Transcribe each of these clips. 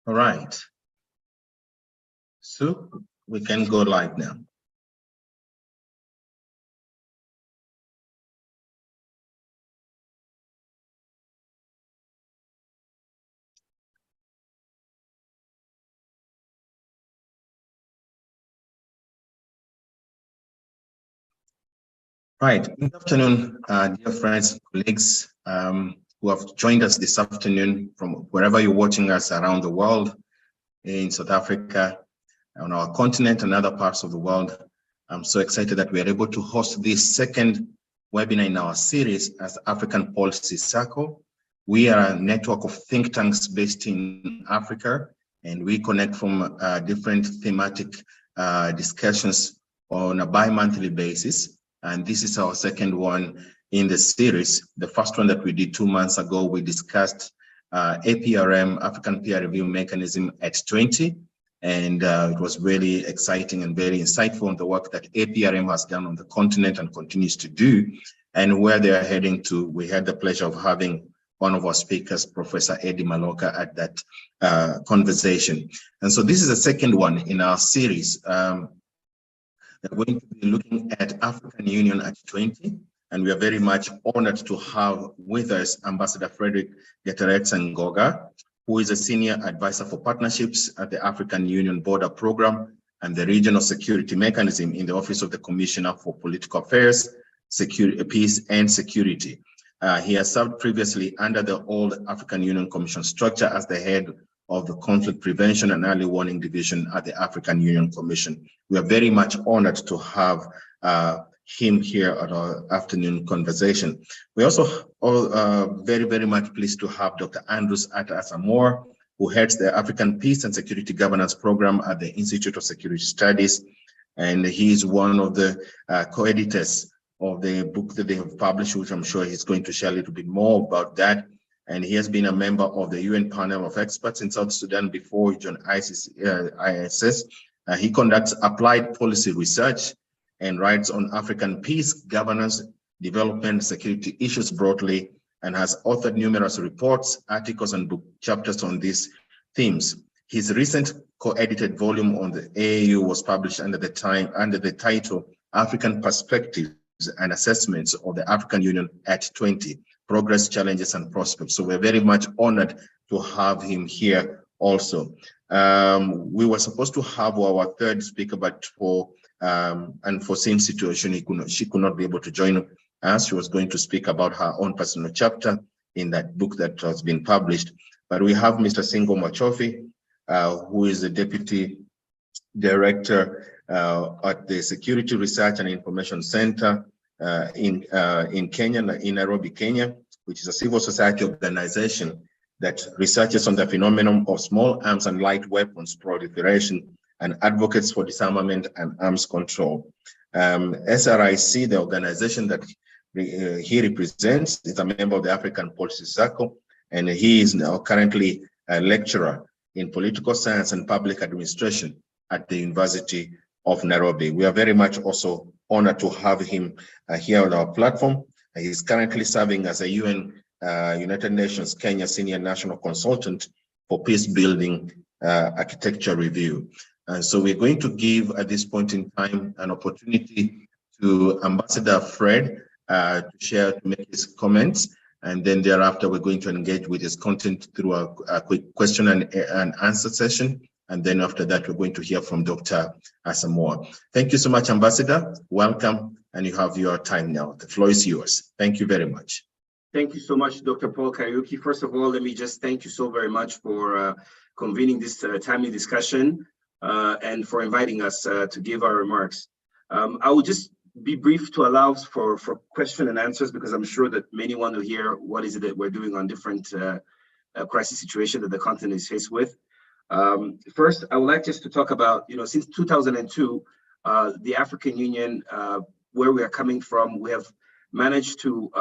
All right. So we can go live now. Right. Good afternoon, dear friends and colleagues who have joined us this afternoon from wherever you're watching us around the world, in South Africa, on our continent and other parts of the world. I'm so excited that we are able to host this second webinar in our series as African Policy Circle. We are a network of think tanks based in Africa, and we connect from different thematic discussions on a bi-monthly basis. And this is our second one in the series. The first one that we did 2 months ago, we discussed APRM, African Peer Review Mechanism at 20. And it was really exciting and very insightful on the work that APRM has done on the continent and continues to do, and where they are heading to. We had the pleasure of having one of our speakers, Professor Eddie Maloka, at that conversation. And so this is the second one in our series. We're going to be looking at African Union at 20, and we are very much honored to have with us Ambassador Frederick Geteretsa-Ngoga, who is a senior advisor for partnerships at the African Union Border Program and the Regional Security Mechanism in the Office of the Commissioner for Political Affairs, Peace and Security. He has served previously under the old African Union Commission structure as the head of the Conflict Prevention and Early Warning Division at the African Union Commission. We are very much honored to have him here at our afternoon conversation. We also are very, very much pleased to have Dr. Andrews Atta-Asamoah, who heads the African Peace and Security Governance Program at the Institute of Security Studies. And he is one of the co-editors of the book that they have published, which I'm sure he's going to share a little bit more about that. And he has been a member of the UN panel of experts in South Sudan before he joined ISS. He conducts applied policy research and writes on African peace, governance, development, security issues broadly, and has authored numerous reports, articles, and book chapters on these themes. His recent co-edited volume on the AAU was published under the title African Perspectives and Assessments of the African Union at 20, Progress, Challenges, and Prospects. So we're very much honored to have him here also. We were supposed to have our third speaker, but for unforeseen situation, she could not be able to join us. She was going to speak about her own personal chapter in that book that has been published. But we have Mr. Singo Machofi, who is the Deputy Director at the Security Research and Information Center in Kenya, in Nairobi, Kenya, which is a civil society organization that researches on the phenomenon of small arms and light weapons proliferation and advocates for disarmament and arms control. SRIC, the organization that he represents, is a member of the African Policy Circle, and he is now currently a lecturer in political science and public administration at the University of Nairobi. We are very much also honored to have him here on our platform. He's currently serving as a United Nations Kenya Senior National Consultant for Peace Building Architecture Review. And so we're going to give, at this point in time, an opportunity to Ambassador Fred to make his comments. And then thereafter, we're going to engage with his content through a quick question and answer session. And then after that, we're going to hear from Dr. Asamoah. Thank you so much, Ambassador. Welcome, and you have your time now. The floor is yours. Thank you very much. Thank you so much, Dr. Paul Kariuki. First of all, let me just thank you so very much for convening this timely discussion and for inviting us to give our remarks. I will just be brief to allow for question and answers, because I'm sure that many want to hear what is it that we're doing on different crisis situations that the continent is faced with. First, I would like just to talk about, since 2002, the African Union, where we are coming from, we have managed to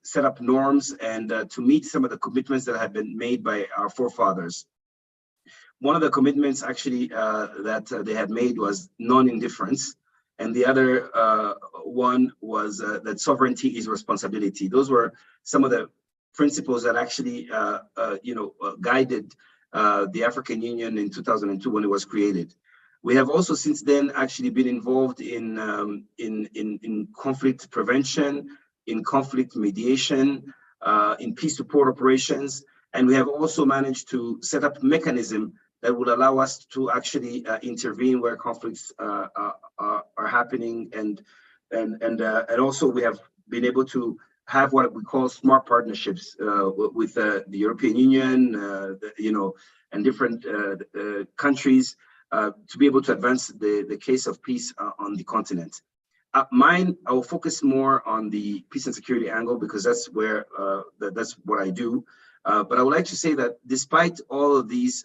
set up norms and to meet some of the commitments that have been made by our forefathers. One of the commitments actually that they had made was non-indifference, and the other one was that sovereignty is responsibility. Those were some of the principles that actually guided the African Union in 2002 when it was created. We have also since then actually been involved in conflict prevention, in conflict mediation, in peace support operations, and we have also managed to set up a mechanism that will allow us to actually intervene where conflicts are happening, and also we have been able to have what we call smart partnerships with the European Union, and different countries to be able to advance the case of peace on the continent. I will focus more on the peace and security angle, because that's where that's what I do. But I would like to say that despite all of these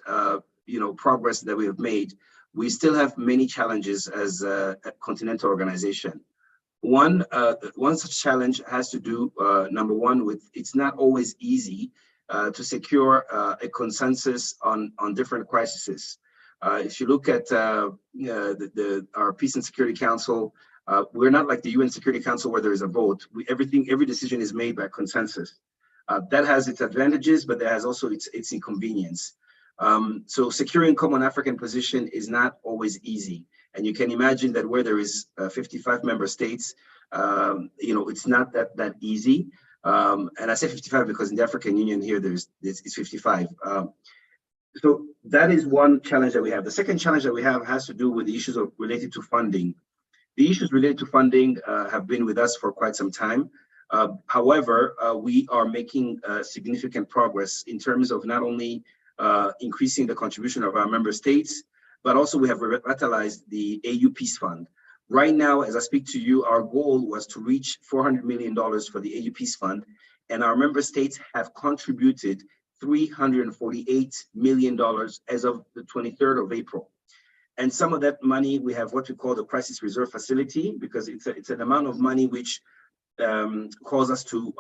progress that we have made, we still have many challenges as a continental organization. One such challenge has to do, number one, with it's not always easy to secure a consensus on different crises. If you look at our Peace and Security Council, we're not like the UN Security Council where there is a vote. Every decision is made by consensus. That has its advantages, but that has also its inconvenience. So securing common African position is not always easy. And you can imagine that where there is 55 member states, it's not that easy. And I say 55 because in the African Union here, it's 55. So that is one challenge that we have. The second challenge that we have has to do with the issues related to funding. The issues related to funding have been with us for quite some time. However, we are making significant progress in terms of not only increasing the contribution of our member states, but also we have revitalized the AU Peace Fund. Right now, as I speak to you, our goal was to reach $400 million for the AU Peace Fund, and our member states have contributed $348 million as of the 23rd of April. And some of that money, we have what we call the Crisis Reserve Facility, because it's an amount of money which calls us to,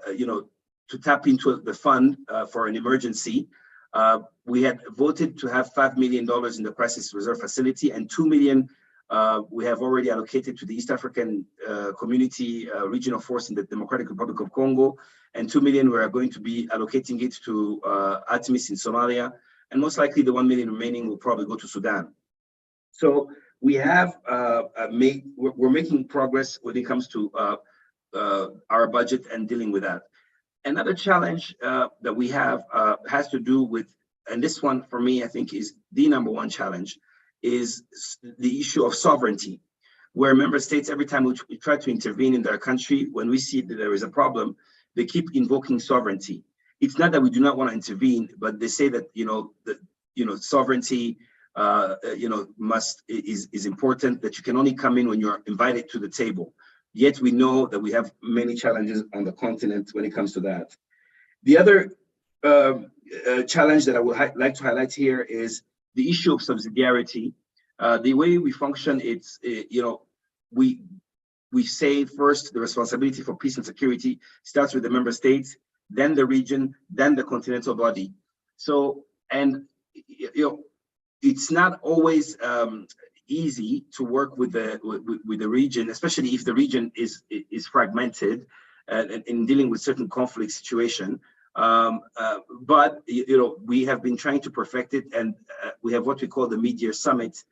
to tap into the fund for an emergency. We had voted to have $5 million in the Crisis Reserve Facility, and $2 million we have already allocated to the East African Community Regional Force in the Democratic Republic of Congo, and $2 million we are going to be allocating it to ATMIS in Somalia, and most likely the $1 million remaining will probably go to Sudan. So we have we're making progress when it comes to our budget and dealing with that. Another challenge that we have has to do with and this one for me, I think is the number one challenge, is the issue of sovereignty, where member states, every time we try to intervene in their country, when we see that there is a problem, they keep invoking sovereignty. It's not that we do not want to intervene, but they say that, sovereignty, is important, that you can only come in when you're invited to the table. Yet we know that we have many challenges on the continent when it comes to that. The other challenge that I would like to highlight here is the issue of subsidiarity. The way we function, it's, we say first the responsibility for peace and security starts with the member states, then the region, then the continental body. So, and, it's not always easy to work with the region, especially if the region is fragmented in dealing with certain conflict situation. But we have been trying to perfect it, and we have what we call the Mid-Year Summit,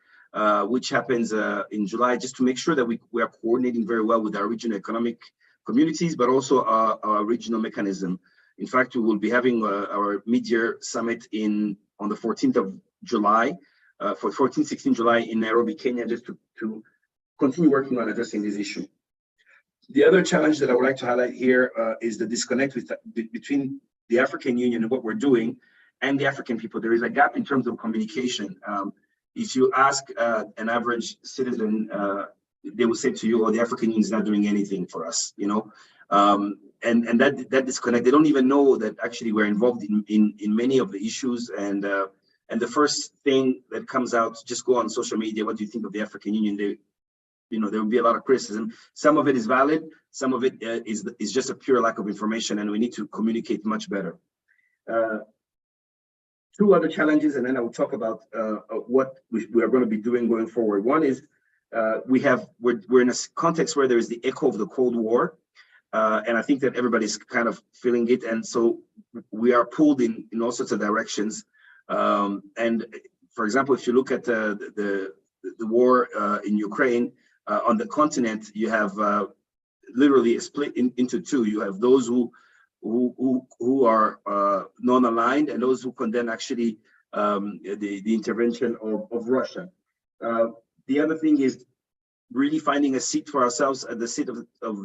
which happens in July, just to make sure that we are coordinating very well with our regional economic communities, but also our regional mechanism. In fact, we will be having our Mid-Year Summit on the 14th of July, 16 July in Nairobi, Kenya, just to continue working on addressing this issue. The other challenge that I would like to highlight here is the disconnect between the African Union and what we're doing and the African people. There is a gap in terms of communication. If you ask an average citizen, they will say to you, "Oh, the African Union is not doing anything for us," and that disconnect. They don't even know that actually we're involved in many of the issues. And the first thing that comes out, just go on social media, what do you think of the African Union? There will be a lot of criticism. Some of it is valid, some of it is just a pure lack of information, and we need to communicate much better. Two other challenges, and then I will talk about what we are going to be doing going forward. One is we're in a context where there is the echo of the Cold War, and I think that everybody's kind of feeling it, and so we are pulled in all sorts of directions. And for example, if you look at the war in Ukraine, on the continent, you have literally a split into two. You have those who are non-aligned and those who condemn actually the intervention of Russia. The other thing is really finding a seat for ourselves at the seat of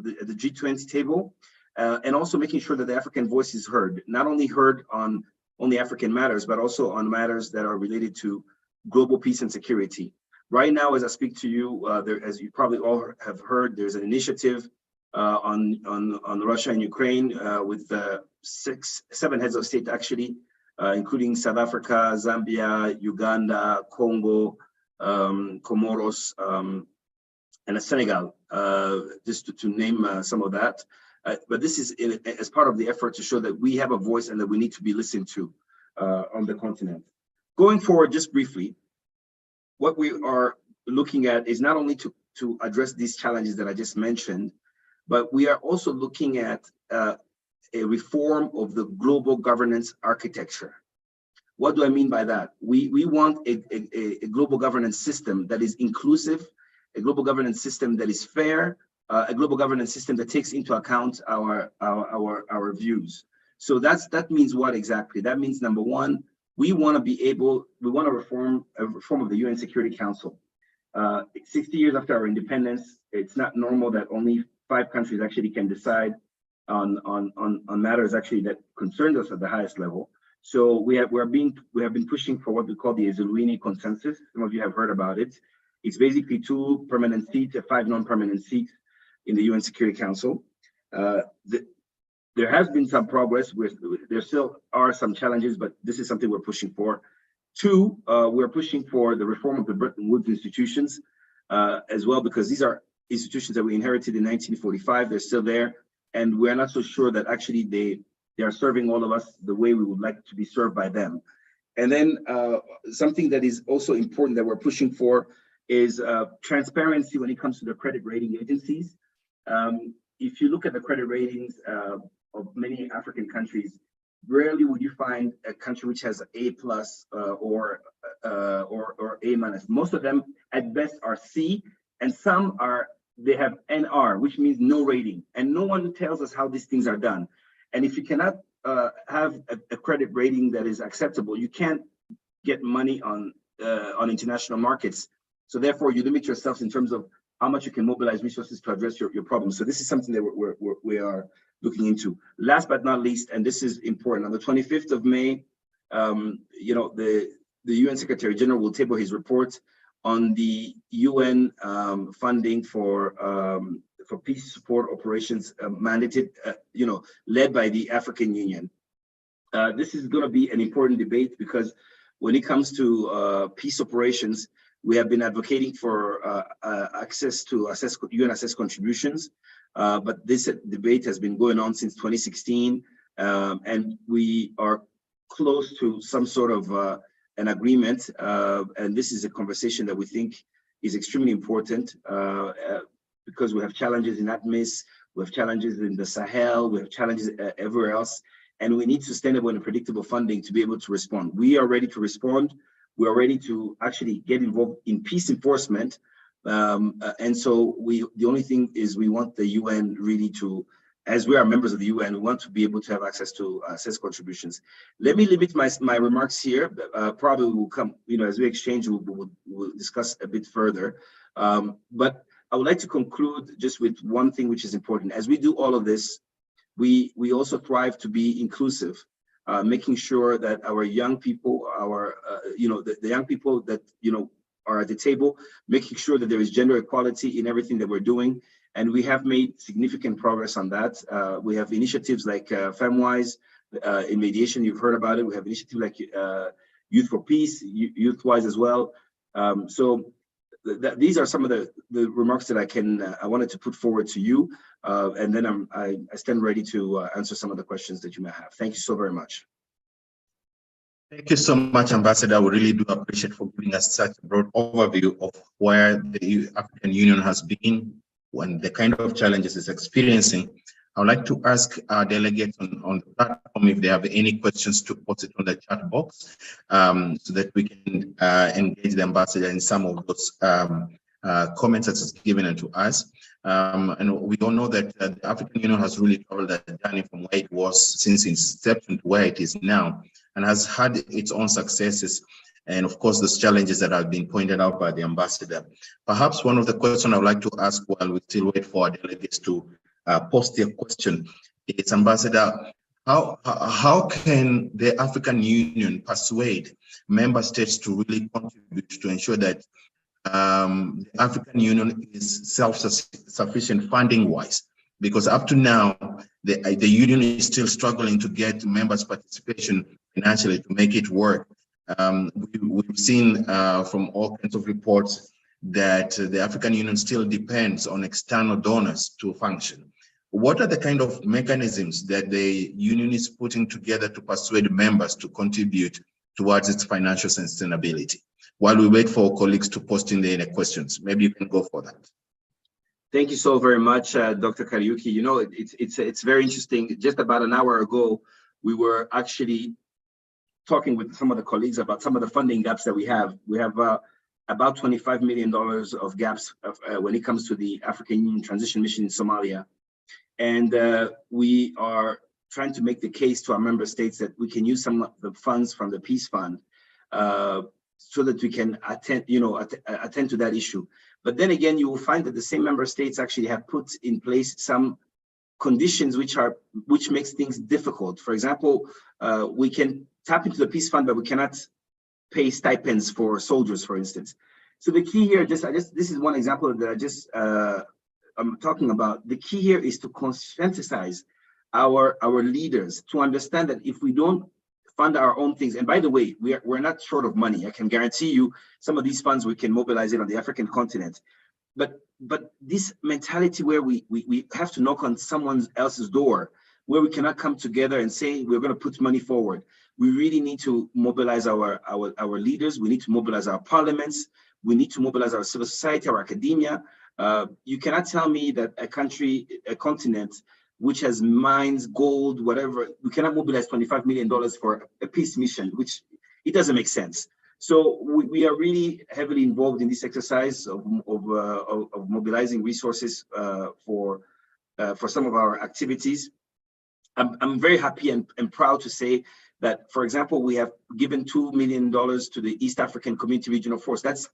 the G20 table, and also making sure that the African voice is heard, not only heard on only African matters, but also on matters that are related to global peace and security. Right now, as I speak to you, as you probably all have heard, there's an initiative on Russia and Ukraine with 7 heads of state, actually, including South Africa, Zambia, Uganda, Congo, Comoros, and Senegal, just to name some of that. But this is as part of the effort to show that we have a voice and that we need to be listened to on the continent. Going forward, just briefly, what we are looking at is not only to address these challenges that I just mentioned, but we are also looking at a reform of the global governance architecture. What do I mean by that? We want a global governance system that is inclusive, a global governance system that is fair, a global governance system that takes into account our views. So that means what exactly? That means, number one, we want to reform of the UN Security Council. 60 years after our independence, it's not normal that only 5 countries actually can decide on matters actually that concern us at the highest level. So we have been pushing for what we call the Ezulwini Consensus. Some of you have heard about it. It's basically 2 permanent seats and 5 non-permanent seats in the UN Security Council. There has been some progress. There still are some challenges, but this is something we're pushing for. 2, we're pushing for the reform of the Bretton Woods institutions as well, because these are institutions that we inherited in 1945. They're still there, and we're not so sure that actually they are serving all of us the way we would like to be served by them. And then something that is also important that we're pushing for is transparency when it comes to the credit rating agencies. If you look at the credit ratings of many African countries, rarely would you find a country which has A+ or A-. Most of them at best are C, and some they have NR, which means no rating, and no one tells us how these things are done. And if you cannot have a credit rating that is acceptable, you can't get money on international markets. So therefore, you limit yourself in terms of how much you can mobilize resources to address your problems. So this is something that we are looking into. Last but not least, and this is important, on the 25th of May, you know, the UN Secretary General will table his report on the UN funding for peace support operations mandated, you know, led by the African Union. This is going to be an important debate because when it comes to peace operations, we have been advocating for access to UN assessed contributions, but this debate has been going on since 2016, and we are close to some sort of an agreement, and this is a conversation that we think is extremely important because we have challenges in ATMIS, we have challenges in the Sahel, we have challenges everywhere else, and we need sustainable and predictable funding to be able to respond. We are ready to respond. We are ready to actually get involved in peace enforcement. And so the only thing is we want the UN really to, as we are members of the UN, we want to be able to have access to assess contributions. Let me limit my remarks here. Probably will come, you know, as we exchange, we'll discuss a bit further. But I would like to conclude just with one thing which is important. As we do all of this, we also thrive to be inclusive, making sure that our young people, you know, the young people that, you know, are at the table, making sure that there is gender equality in everything that we're doing. And we have made significant progress on that. We have initiatives like FemWise in mediation, you've heard about it. We have initiatives like Youth for Peace, YouthWise as well. So these are some of the remarks that I wanted to put forward to you. And then I stand ready to answer some of the questions that you may have. Thank you so very much. Thank you so much, Ambassador. We really do appreciate for giving us such a broad overview of where the African Union has been and the kind of challenges it's experiencing. I would like to ask our delegates on the platform if they have any questions to post it on the chat box so that we can engage the ambassador in some of those comments that is given to us. And we all know that the African Union has really traveled a journey from where it was since inception to where it is now, and has had its own successes. And of course, those challenges that have been pointed out by the ambassador. Perhaps one of the questions I would like to ask while we still wait for our delegates to post their question is, Ambassador, how can the African Union persuade member states to really contribute to ensure that the African Union is self-sufficient funding-wise? Because up to now, the Union is still struggling to get members' participation financially to make it work. We've seen from all kinds of reports that the African Union still depends on external donors to function. What are the kind of mechanisms that the Union is putting together to persuade members to contribute towards its financial sustainability? While we wait for colleagues to post in their questions, maybe you can go for that. Thank you so very much, Dr. Kariuki. You know, it's very interesting. Just about an hour ago, we were actually talking with some of the colleagues about some of the funding gaps that we have. We have about $25 million of gaps when it comes to the African Union Transition Mission in Somalia. And we are trying to make the case to our member states that we can use some of the funds from the Peace Fund so that we can attend to that issue. But then again, you will find that the same member states actually have put in place some conditions which makes things difficult. For example, we can tap into the Peace Fund, but we cannot pay stipends for soldiers, for instance. So the key here, this is one example that I'm talking about. The key here is to conscientize our leaders to understand that if we don't fund our own things, and by the way, we're not short of money. I can guarantee you some of these funds we can mobilize it on the African continent. But this mentality where we have to knock on someone else's door, where we cannot come together and say we're going to put money forward. We really need to mobilize our leaders. We need to mobilize our parliaments. We need to mobilize our civil society, our academia. You cannot tell me that a continent which has mines, gold, whatever, we cannot mobilize $25 million for a peace mission, which it doesn't make sense. So we are really heavily involved in this exercise of mobilizing resources for some of our activities. I'm very happy and proud to say that, for example, we have given $2 million to the East African Community Regional Force. That's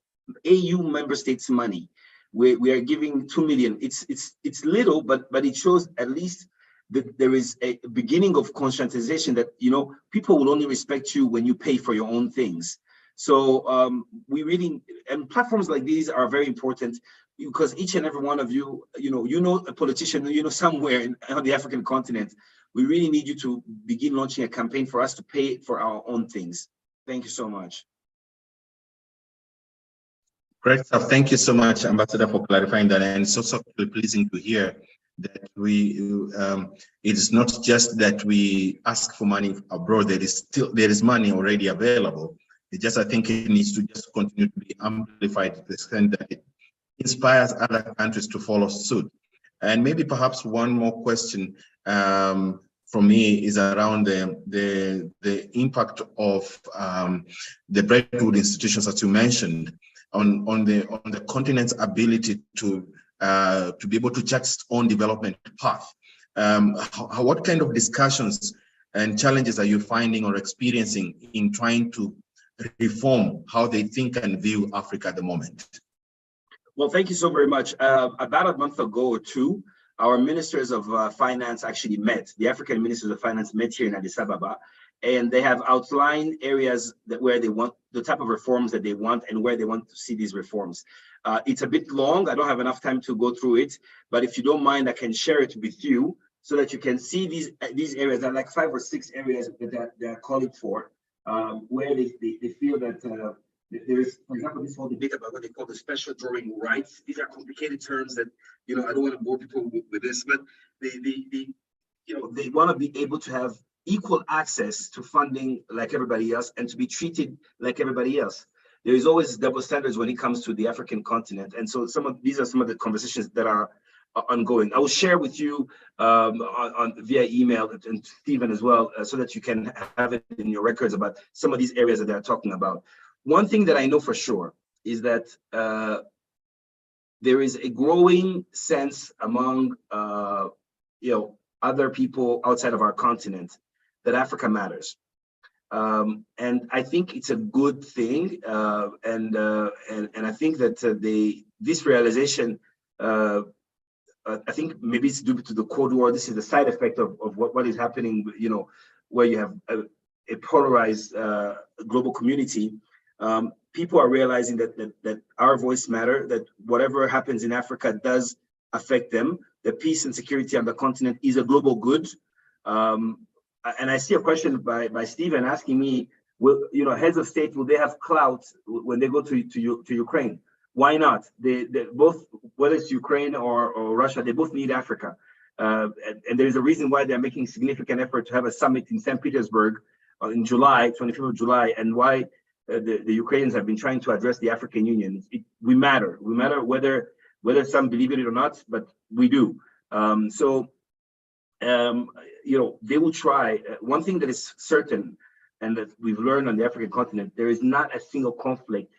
AU member states money. We are giving 2 million. It's little, but it shows at least that there is a beginning of conscientization that, you know, people will only respect you when you pay for your own things. So we really, and platforms like these are very important, because each and every one of you, you know a politician, you know, somewhere on the African continent. We really need you to begin launching a campaign for us to pay for our own things. Thank you so much. Great stuff. Thank you so much, Ambassador, for clarifying that. And it's also pleasing to hear that it's not just that we ask for money abroad. There is money already available. It just, I think it needs to just continue to be amplified to the extent that it inspires other countries to follow suit. And maybe perhaps one more question from me is around the impact of the Bretton Woods institutions, as you mentioned, on the continent's ability to be able to chart its own development path. What kind of discussions and challenges are you finding or experiencing in trying to reform how they think and view Africa at the moment? Well, thank you so very much. About a month ago or two, our ministers of finance actually met. The African ministers of finance met here in Addis Ababa, and they have outlined areas where they want the type of reforms that they want and where they want to see these reforms. It's a bit long. I don't have enough time to go through it, but if you don't mind, I can share it with you so that you can see these areas. There are like 5 or 6 areas that they're calling for, where they feel that there is, for example, this whole debate about what they call the special drawing rights. These are complicated terms that, you know, I don't want to bore people with this, but they want to be able to have equal access to funding like everybody else and to be treated like everybody else. There is always double standards when it comes to the African continent. And so these are some of the conversations that are ongoing. I will share with you via email, and Stephen as well, so that you can have it in your records about some of these areas that they're talking about. One thing that I know for sure is that there is a growing sense among other people outside of our continent that Africa matters, and I think it's a good thing. And I think that this realization, I think maybe it's due to the Cold War. This is the side effect of what is happening. You know, where you have a polarized global community. People are realizing that our voice matter, that whatever happens in Africa does affect them. The peace and security on the continent is a global good. And I see a question by Stephen asking me, will, you know, heads of state, will they have clout when they go to Ukraine? Why not? They both, whether it's Ukraine or Russia, they both need Africa. And there's a reason why they're making significant effort to have a summit in St. Petersburg in July, 25th of July, and why the Ukrainians have been trying to address the African Union. We matter. We matter whether some believe it or not, but we do. You know, they will try. One thing that is certain, and that we've learned on the African continent, there is not a single conflict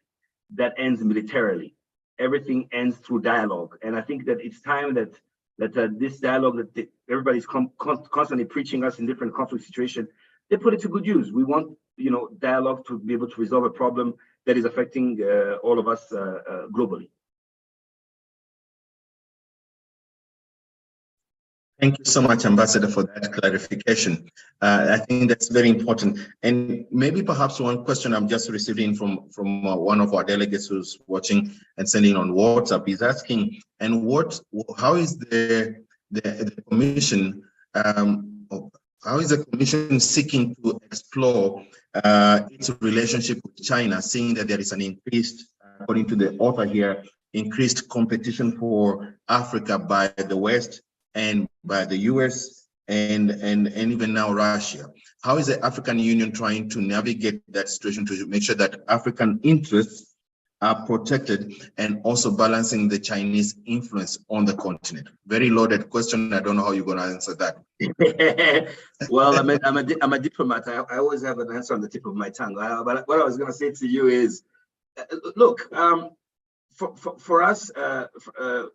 that ends militarily. Everything ends through dialogue. And I think that it's time that this dialogue that everybody's constantly preaching us in different conflict situations, they put it to good use. We want, you know, dialogue to be able to resolve a problem that is affecting all of us globally. Thank you so much, Ambassador, for that clarification. I think that's very important. And maybe perhaps one question I'm just receiving from one of our delegates who's watching and sending on WhatsApp is asking, and how is the Commission, how is the Commission seeking to explore its relationship with China, seeing that there is an increased, according to the author here, increased competition for Africa by the West and by the US and even now Russia? How is the African Union trying to navigate that situation to make sure that African interests are protected and also balancing the Chinese influence on the continent? Very loaded question. I don't know how you're going to answer that. Well, I'm a diplomat. I always have an answer on the tip of my tongue. But what I was going to say to you is, look, for us,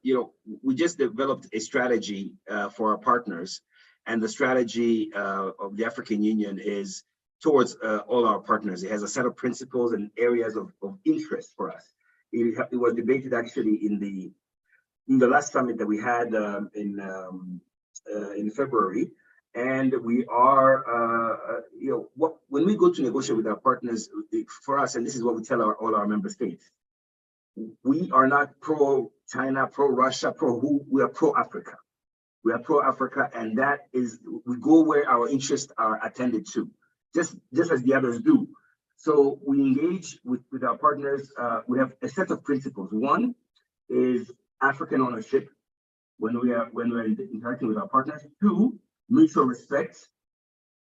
you know, we just developed a strategy for our partners, And the strategy of the African Union is towards all our partners. It has a set of principles and areas of interest for us. It was debated actually in the last summit that we had in February. And we are, when we go to negotiate with our partners, for us, and this is what we tell all our member states, we are not pro-China, pro-Russia, pro-who, we are pro-Africa. We are pro-Africa, and that is, we go where our interests are attended to, just as the others do. So we engage with our partners. We have a set of principles. One is African ownership when we're interacting with our partners. Two, mutual respect.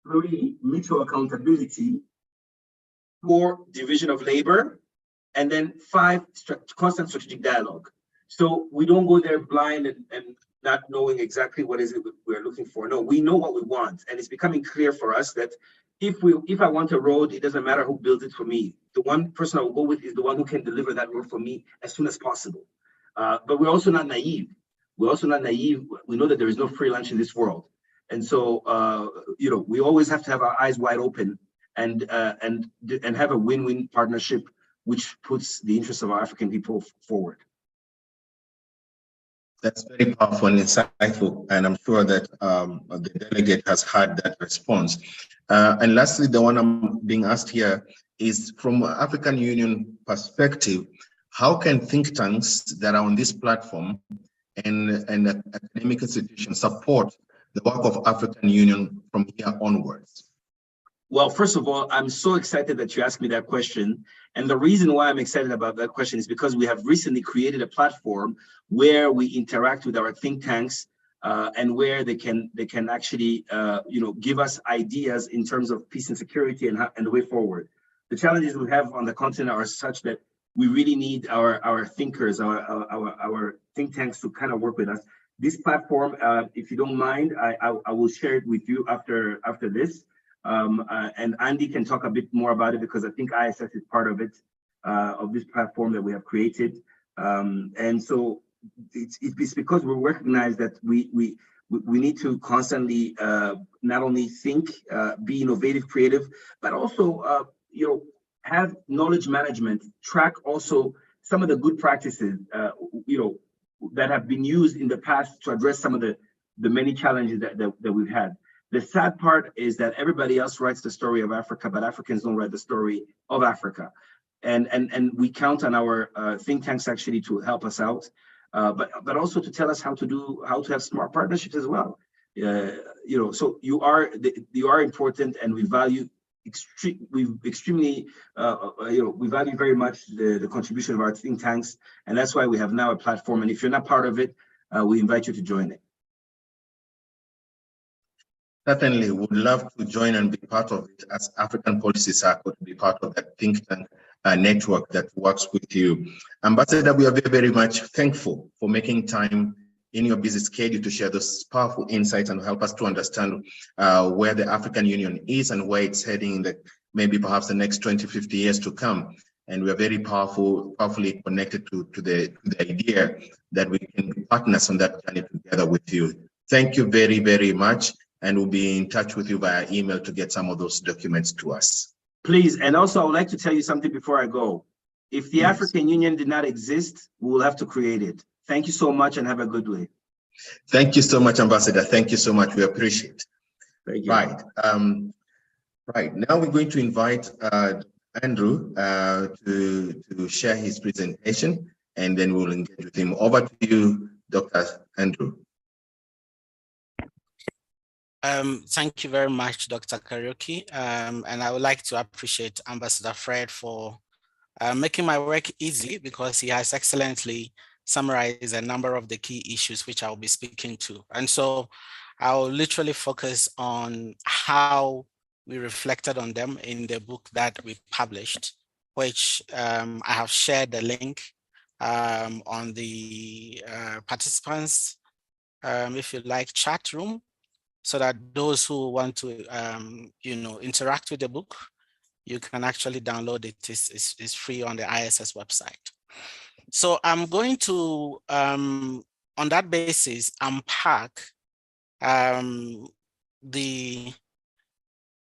Three, mutual accountability. Four, division of labor. And then five, constant strategic dialogue. So we don't go there blind and not knowing exactly what is it we're looking for. No, we know what we want. And it's becoming clear for us that if I want a road, it doesn't matter who builds it for me. The one person I will go with is the one who can deliver that road for me as soon as possible. But we're also not naive. We're also not naive. We know that there is no free lunch in this world. And so, we always have to have our eyes wide open and have a win-win partnership, which puts the interests of our African people forward. That's very powerful and insightful, and I'm sure that the delegate has had that response. And lastly, the one I'm being asked here is, from an African Union perspective, how can think tanks that are on this platform and academic institutions support the work of African Union from here onwards? Well, first of all, I'm so excited that you asked me that question. And the reason why I'm excited about that question is because we have recently created a platform where we interact with our think tanks and where they can actually, give us ideas in terms of peace and security and the way forward. The challenges we have on the continent are such that we really need our thinkers, our think tanks to kind of work with us. This platform, if you don't mind, I will share it with you after this. And Andy can talk a bit more about it, because I think ISS is part of it, of this platform that we have created. And so it's because we recognize that we need to constantly not only think, be innovative, creative, but also have knowledge management, track also some of the good practices that have been used in the past to address some of the many challenges that we've had. The sad part is that everybody else writes the story of Africa, but Africans don't write the story of Africa. And we count on our think tanks actually to help us out, but also to tell us how to have smart partnerships as well. So you are important, and we value we value very much the contribution of our think tanks, and that's why we have now a platform. And if you're not part of it, we invite you to join it. Certainly, would love to join and be part of it as African Policy Circle, to be part of that think tank network that works with you. Ambassador, we are very, very much thankful for making time in your busy schedule to share those powerful insights and help us to understand where the African Union is and where it's heading in maybe perhaps the next 20, 50 years to come. And we are very powerfully connected to the idea that we can be partners on that journey together with you. Thank you very, very much. And we'll be in touch with you via email to get some of those documents to us. Please, and also I would like to tell you something before I go. If the African Union did not exist, we will have to create it. Thank you so much, and have a good day. Thank you so much, Ambassador. Thank you so much. We appreciate it. Thank you. Right. Right. Now we're going to invite Andrew to share his presentation, and then we'll engage with him. Over to you, Dr. Andrew. Thank you very much, Dr. Kariuki. And I would like to appreciate Ambassador Fred for making my work easy, because he has excellently summarized a number of the key issues which I'll be speaking to. And so I'll literally focus on how we reflected on them in the book that we published, which I have shared the link on the participants, if you like, chat room, so that those who want to, interact with the book, you can actually download it. It's free on the ISS website. So I'm going to, on that basis, unpack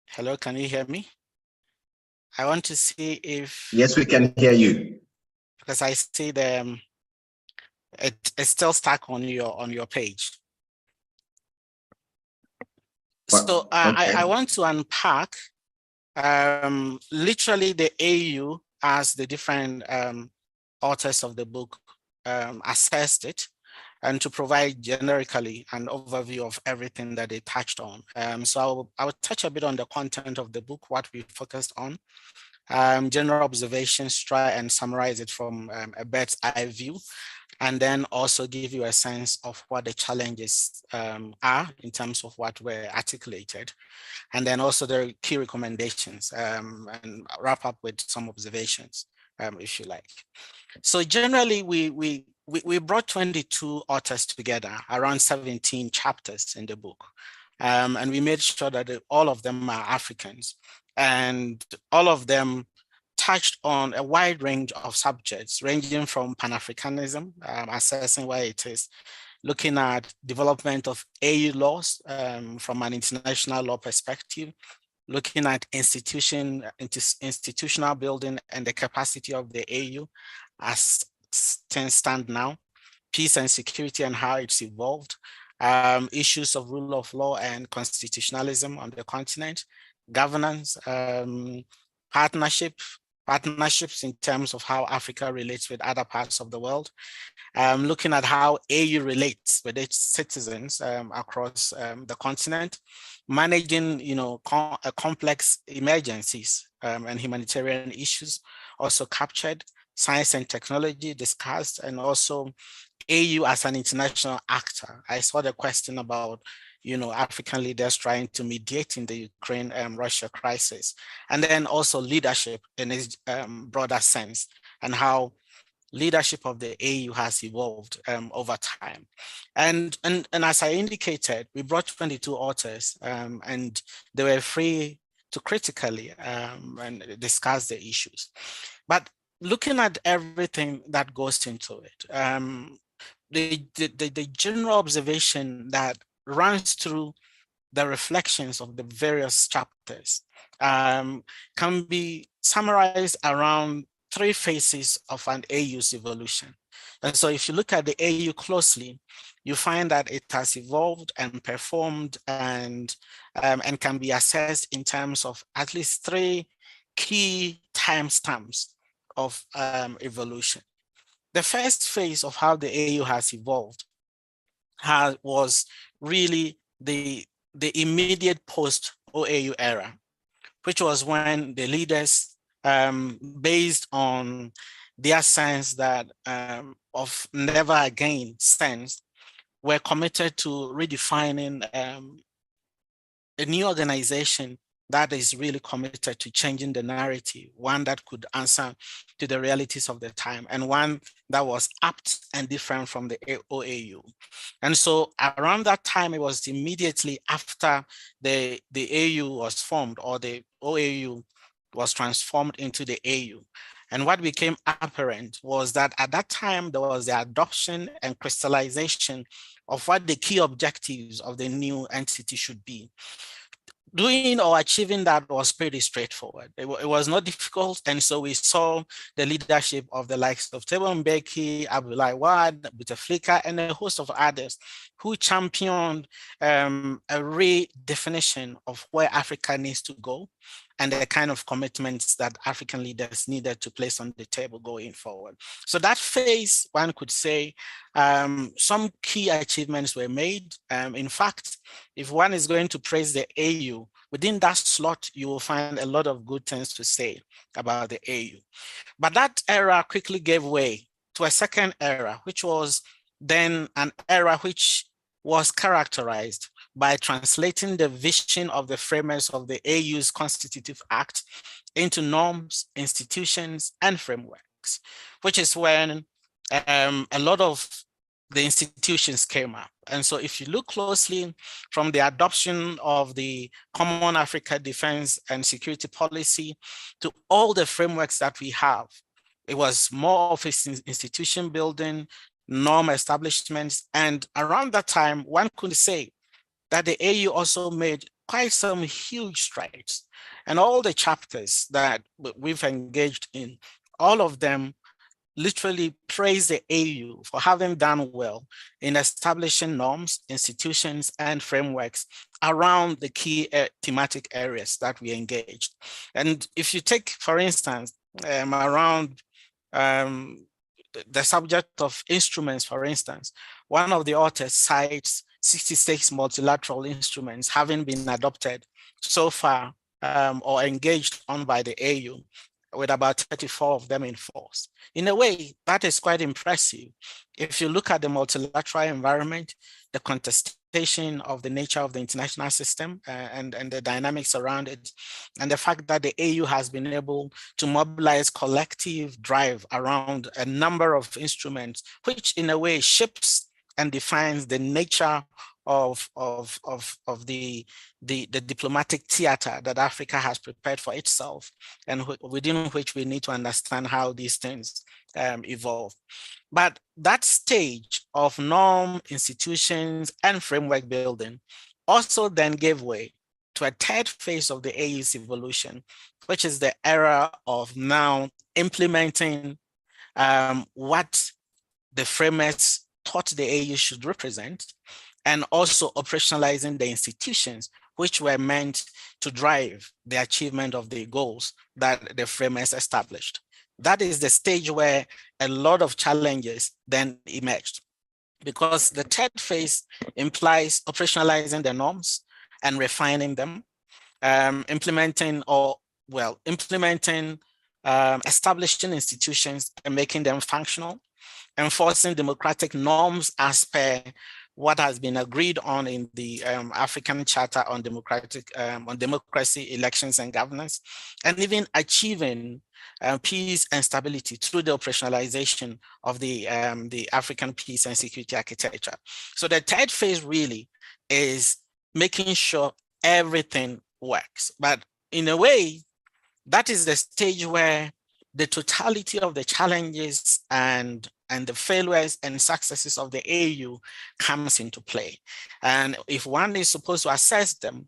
hello, can you hear me? I want to see if. Yes, we can hear you. Because I see it's still stuck on your page. So Okay. I want to unpack literally the AU as the different authors of the book assessed it, and to provide generically an overview of everything that they touched on. So I will touch a bit on the content of the book, what we focused on, general observations, try and summarize it from a bird's eye view, and then also give you a sense of what the challenges are in terms of what were articulated, and then also the key recommendations, and wrap up with some observations, if you like. So generally, we brought 22 authors together, around 17 chapters in the book. And we made sure that all of them are Africans, and all of them touched on a wide range of subjects, ranging from Pan-Africanism, assessing where it is, looking at development of AU laws from an international law perspective, looking at institutional building and the capacity of the AU as things stand now, peace and security and how it's evolved, issues of rule of law and constitutionalism on the continent, governance, partnerships in terms of how Africa relates with other parts of the world, looking at how AU relates with its citizens across the continent, managing, complex emergencies and humanitarian issues also captured, science and technology discussed, and also AU as an international actor. I saw the question about, African leaders trying to mediate in the Ukraine-Russia crisis, and then also leadership in its broader sense, and how leadership of the AU has evolved over time. And as I indicated, we brought 22 authors, and they were free to critically and discuss the issues. But looking at everything that goes into it, the general observation that runs through the reflections of the various chapters can be summarized around 3 phases of an AU's evolution. And so if you look at the AU closely, you find that it has evolved and performed and can be assessed in terms of at least 3 key timestamps of evolution. The first phase of how the AU has evolved was really the immediate post-OAU era, which was when the leaders, based on their sense that of never again sense, were committed to redefining a new organization that is really committed to changing the narrative, one that could answer to the realities of the time, and one that was apt and different from the OAU. And so around that time, it was immediately after the AU was formed, or the OAU was transformed into the AU. And what became apparent was that at that time, there was the adoption and crystallization of what the key objectives of the new entity should be. Doing or achieving that was pretty straightforward. It was not difficult. And so we saw the leadership of the likes of Thabo Mbeki, Abdoulaye Wade, Bouteflika, and a host of others who championed a redefinition of where Africa needs to go and the kind of commitments that African leaders needed to place on the table going forward. So that phase, one could say, some key achievements were made. In fact, if one is going to praise the AU, within that slot, you will find a lot of good things to say about the AU. But that era quickly gave way to a second era, which was then an era which was characterized by translating the vision of the framers of the AU's Constitutive Act into norms, institutions, and frameworks, which is when a lot of the institutions came up. And so if you look closely from the adoption of the Common Africa Defense and Security Policy to all the frameworks that we have, it was more of institution building, norm establishments. And around that time, one could say that the AU also made quite some huge strides. And all the chapters that we've engaged in, all of them literally praise the AU for having done well in establishing norms, institutions, and frameworks around the key thematic areas that we engaged. And if you take, for instance, around the subject of instruments, for instance, one of the authors cites 66 multilateral instruments having been adopted so far or engaged on by the AU, with about 34 of them in force. In a way, that is quite impressive. If you look at the multilateral environment, the contestation of the nature of the international system and the dynamics around it, and the fact that the AU has been able to mobilize collective drive around a number of instruments, which in a way shapes and defines the nature of the diplomatic theater that Africa has prepared for itself, and within which we need to understand how these things evolve. But that stage of norm, institutions, and framework building also then gave way to a third phase of the AU's evolution, which is the era of now implementing what the framers thought the AU should represent, and also operationalizing the institutions which were meant to drive the achievement of the goals that the framers established. That is the stage where a lot of challenges then emerged, because the third phase implies operationalizing the norms and refining them, implementing, establishing institutions and making them functional, enforcing democratic norms as per what has been agreed on in the African Charter on Democracy, Elections, and Governance, and even achieving peace and stability through the operationalization of the African peace and security architecture. So the third phase really is making sure everything works. But in a way, that is the stage where the totality of the challenges and the failures and successes of the AU comes into play. And if one is supposed to assess them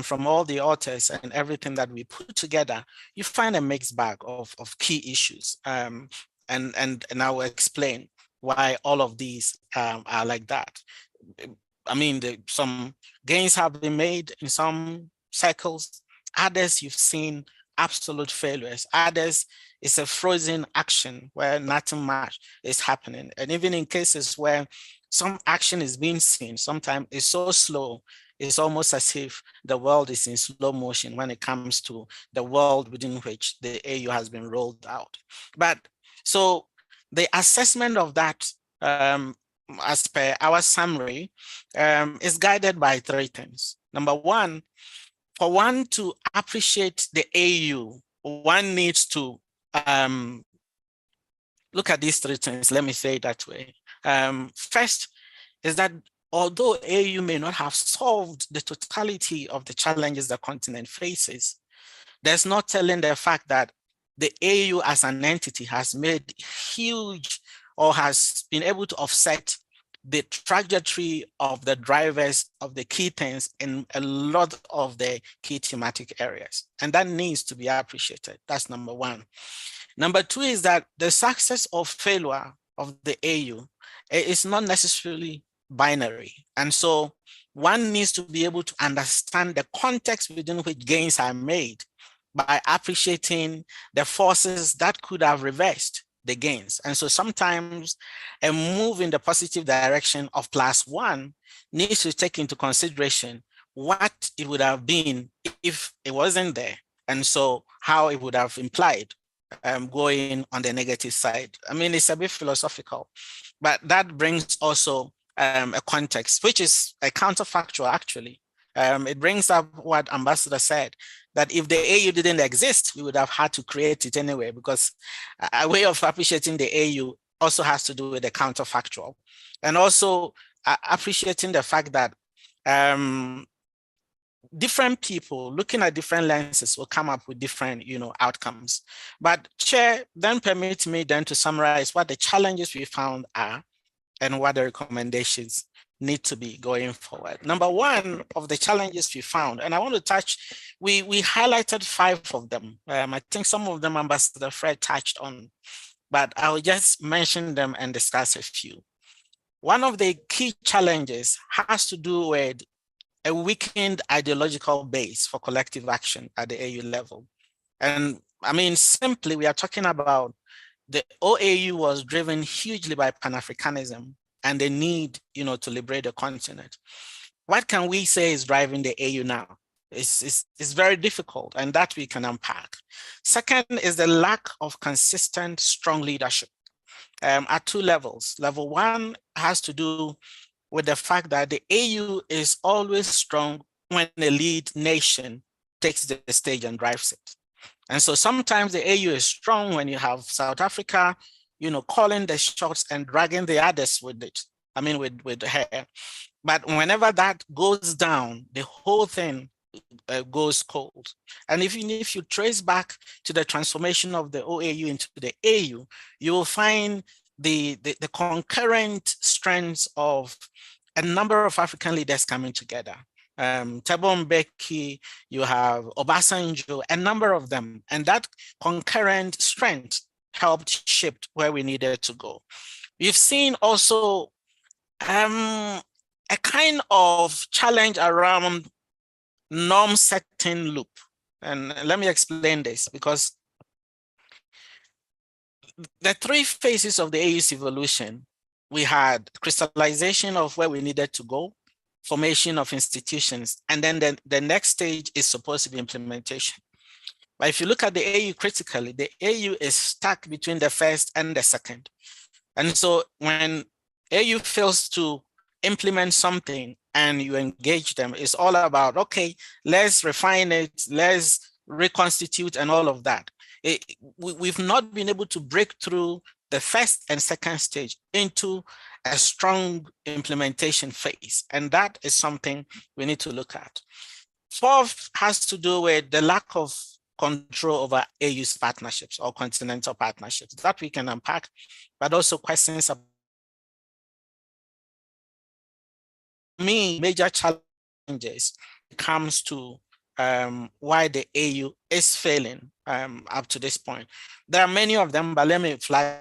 from all the authors and everything that we put together, you find a mixed bag of key issues. And I will explain why all of these are like that. I mean, some gains have been made in some circles. Others you've seen absolute failures. Others, it's a frozen action where nothing much is happening. And even in cases where some action is being seen, sometimes it's so slow, it's almost as if the world is in slow motion when it comes to the world within which the AU has been rolled out. But so the assessment of that, as per our summary, is guided by three things. Number one, for one to appreciate the AU, one needs to look at these three things. Let me say it that way. First is that although AU may not have solved the totality of the challenges the continent faces, there's no telling the fact that the AU as an entity has made huge, or has been able to offset the trajectory of the drivers of the key things in a lot of the key thematic areas. And that needs to be appreciated. That's number one. Number two is that the success or failure of the AU is not necessarily binary. And so one needs to be able to understand the context within which gains are made by appreciating the forces that could have reversed the gains. And so sometimes a move in the positive direction of +1 needs to take into consideration what it would have been if it wasn't there. And so how it would have implied going on the negative side. I mean, it's a bit philosophical, but that brings also a context, which is a counterfactual actually. It brings up what Ambassador said, that if the AU didn't exist, we would have had to create it anyway, because a way of appreciating the AU also has to do with the counterfactual. And also appreciating the fact that different people looking at different lenses will come up with different, outcomes. But Chair then permits me then to summarize what the challenges we found are and what the recommendations need to be going forward. Number one of the challenges we found, and I want to touch, we highlighted 5 of them. I think some of them Ambassador Fred touched on, but I'll just mention them and discuss a few. One of the key challenges has to do with a weakened ideological base for collective action at the AU level. And I mean, simply, we are talking about the OAU was driven hugely by Pan-Africanism and the need, to liberate the continent. What can we say is driving the AU now? It's very difficult, and that we can unpack. Second is the lack of consistent, strong leadership at 2 levels. Level 1 has to do with the fact that the AU is always strong when the lead nation takes the stage and drives it. And so sometimes the AU is strong when you have South Africa, calling the shots and dragging the others with it. I mean, with her. But whenever that goes down, the whole thing goes cold. And if you trace back to the transformation of the OAU into the AU, you will find the concurrent strengths of a number of African leaders coming together. Thabo Mbeki, you have Obasanjo, a number of them, and that concurrent strength helped shape where we needed to go. We've seen also a kind of challenge around norm setting loop. And let me explain this, because the 3 phases of the AU's evolution, we had crystallization of where we needed to go, formation of institutions, and then the next stage is supposed to be implementation. But if you look at the AU critically, the AU is stuck between the first and the second. And so when AU fails to implement something and you engage them, it's all about, okay, let's refine it, let's reconstitute and all of that. We've not been able to break through the first and second stage into a strong implementation phase. And that is something we need to look at. 4th has to do with the lack of control over AU's partnerships or continental partnerships that we can unpack, but also questions about major challenges comes to why the AU is failing up to this point. There are many of them, but let me flag.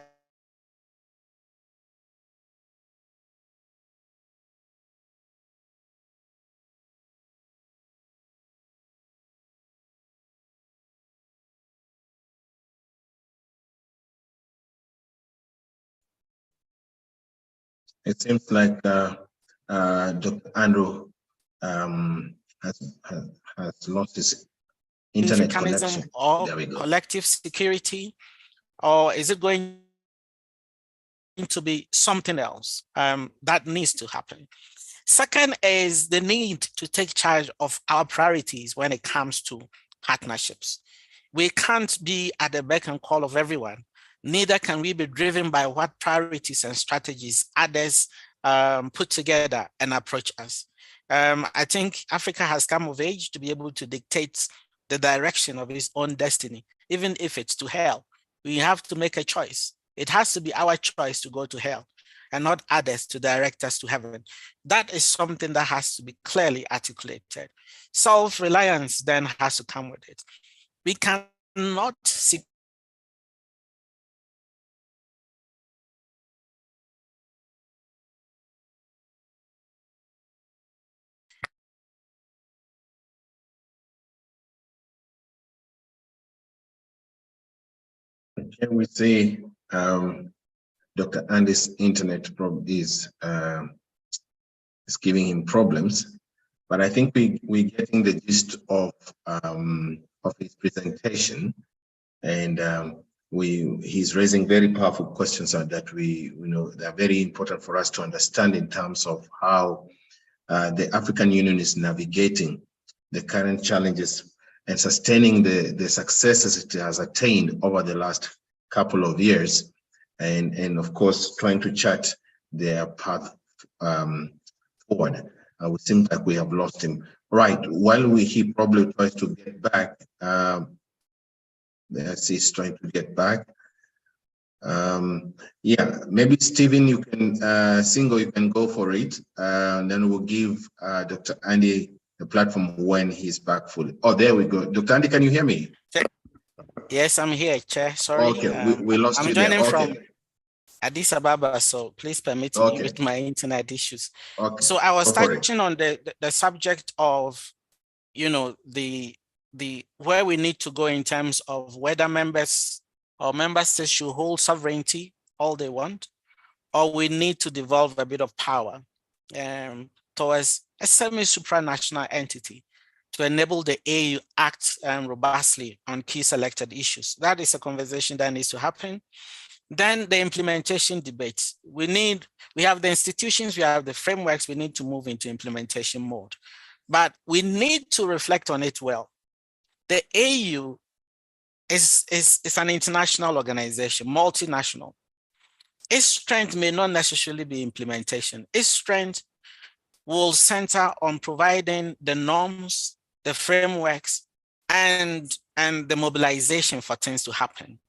It seems like Dr. Andrew has lost his internet connection. Or there we go. Collective security, or is it going to be something else that needs to happen? Second is the need to take charge of our priorities when it comes to partnerships. We can't be at the beck and call of everyone. Neither can we be driven by what priorities and strategies others put together and approach us. I think Africa has come of age to be able to dictate the direction of its own destiny, even if it's to hell. We have to make a choice. It has to be our choice to go to hell and not others to direct us to heaven. That is something that has to be clearly articulated. Self-reliance then has to come with it. We cannot seek Here we see Dr. Andy's internet is giving him problems, but I think we're getting the gist of his presentation, and he's raising very powerful questions that we know that are very important for us to understand in terms of how the African Union is navigating the current challenges and sustaining the successes it has attained over the last couple of years, and of course trying to chart their path forward. It seems like we have lost him. Right, while he probably tries to get back, he's trying to get back. Yeah, maybe Stephen, you can Singo, you can go for it, and then we'll give Dr. Andy the platform when he's back fully. Oh, there we go. Dr. Andy, can you hear me? Yes, I'm here, Chair. Sorry. Okay, we lost I'm you there. joining Okay. from Addis Ababa, so please permit me with my internet issues. Okay. So I was touching on the subject of, you know, the where we need to go in terms of whether members or member states should hold sovereignty all they want, or we need to devolve a bit of power towards a semi-supranational entity to enable the AU act robustly on key selected issues. That is a conversation that needs to happen. Then the implementation debate. We have the institutions, we have the frameworks, we need to move into implementation mode. But we need to reflect on it well. The AU is an international organization, multinational. Its strength may not necessarily be implementation. Its strength will center on providing the norms, the frameworks, and the mobilization for things to happen.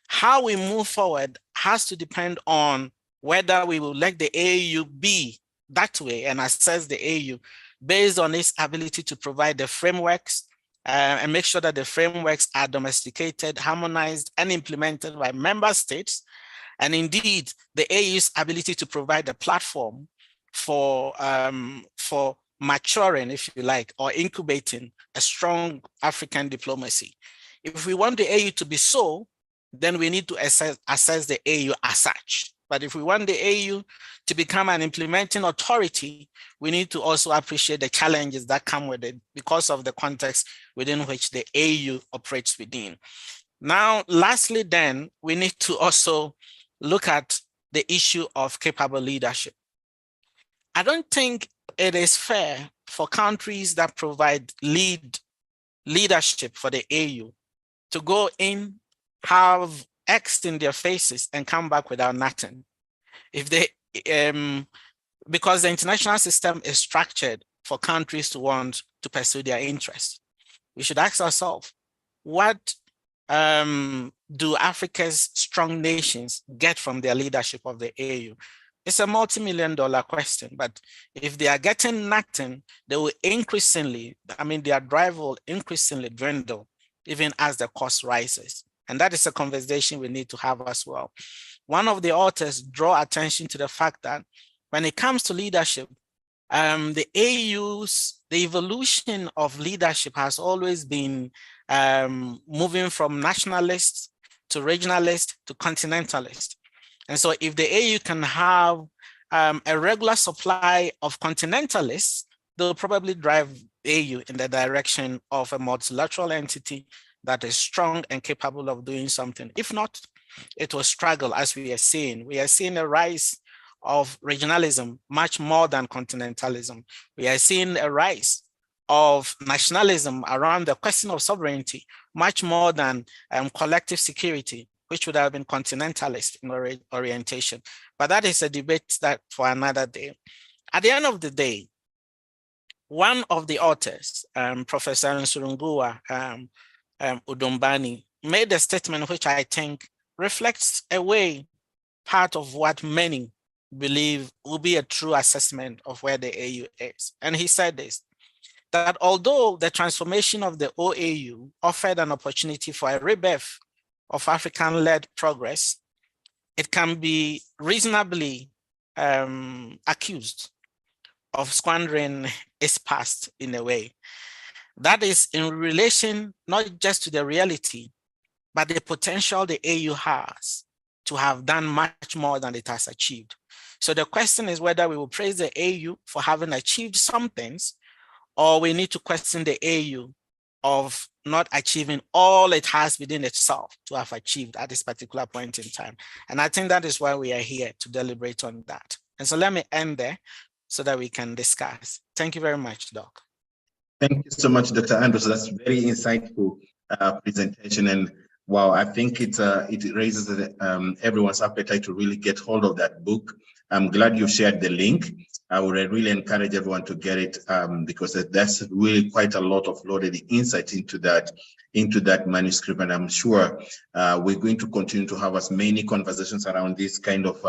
How we move forward has to depend on whether we will let the AU be that way and assess the AU based on its ability to provide the frameworks and make sure that the frameworks are domesticated, harmonized, and implemented by member states. And indeed, the AU's ability to provide a platform for maturing, if you like, or incubating a strong African diplomacy. If we want the AU to be so, then we need to assess the AU as such. But if we want the AU to become an implementing authority, we need to also appreciate the challenges that come with it because of the context within which the AU operates within. Now, lastly, then, we need to also look at the issue of capable leadership. I don't think it is fair for countries that provide leadership for the AU to go in, have X in their faces and come back without nothing. If they, because the international system is structured for countries to want to pursue their interests. We should ask ourselves, what do Africa's strong nations get from their leadership of the AU? It's a multi-million-dollar question, but if they are getting nothing, they will increasingly, their drive will increasingly dwindle, even as the cost rises. And that is a conversation we need to have as well. One of the authors draw attention to the fact that when it comes to leadership, the evolution of leadership has always been moving from nationalist to regionalist to continentalist. And so if the AU can have a regular supply of continentalists, they'll probably drive AU in the direction of a multilateral entity that is strong and capable of doing something. If not, it will struggle, as we are seeing. We are seeing a rise of regionalism much more than continentalism. We are seeing a rise of nationalism around the question of sovereignty much more than collective security, which would have been continentalist in orientation. But that is a debate that for another day. At the end of the day, one of the authors, Professor Nsurungua Udombani, made a statement which I think reflects a way part of what many believe will be a true assessment of where the AU is. And he said this, that although the transformation of the OAU offered an opportunity for a rebirth of African-led progress, it can be reasonably accused of squandering its past in a way. That is in relation not just to the reality, but the potential the AU has to have done much more than it has achieved. So the question is whether we will praise the AU for having achieved some things, or we need to question the AU of not achieving all it has within itself to have achieved at this particular point in time. And I think that is why we are here to deliberate on that. And so let me end there so that we can discuss. Thank you very much, Doc. Thank you so much, Dr. Andrews. That's very insightful presentation. And wow, I think it raises everyone's appetite to really get hold of that book. I'm glad you shared the link. I would really encourage everyone to get it because that's really quite a lot of loaded insight into that manuscript. And I'm sure we're going to continue to have as many conversations around this kind of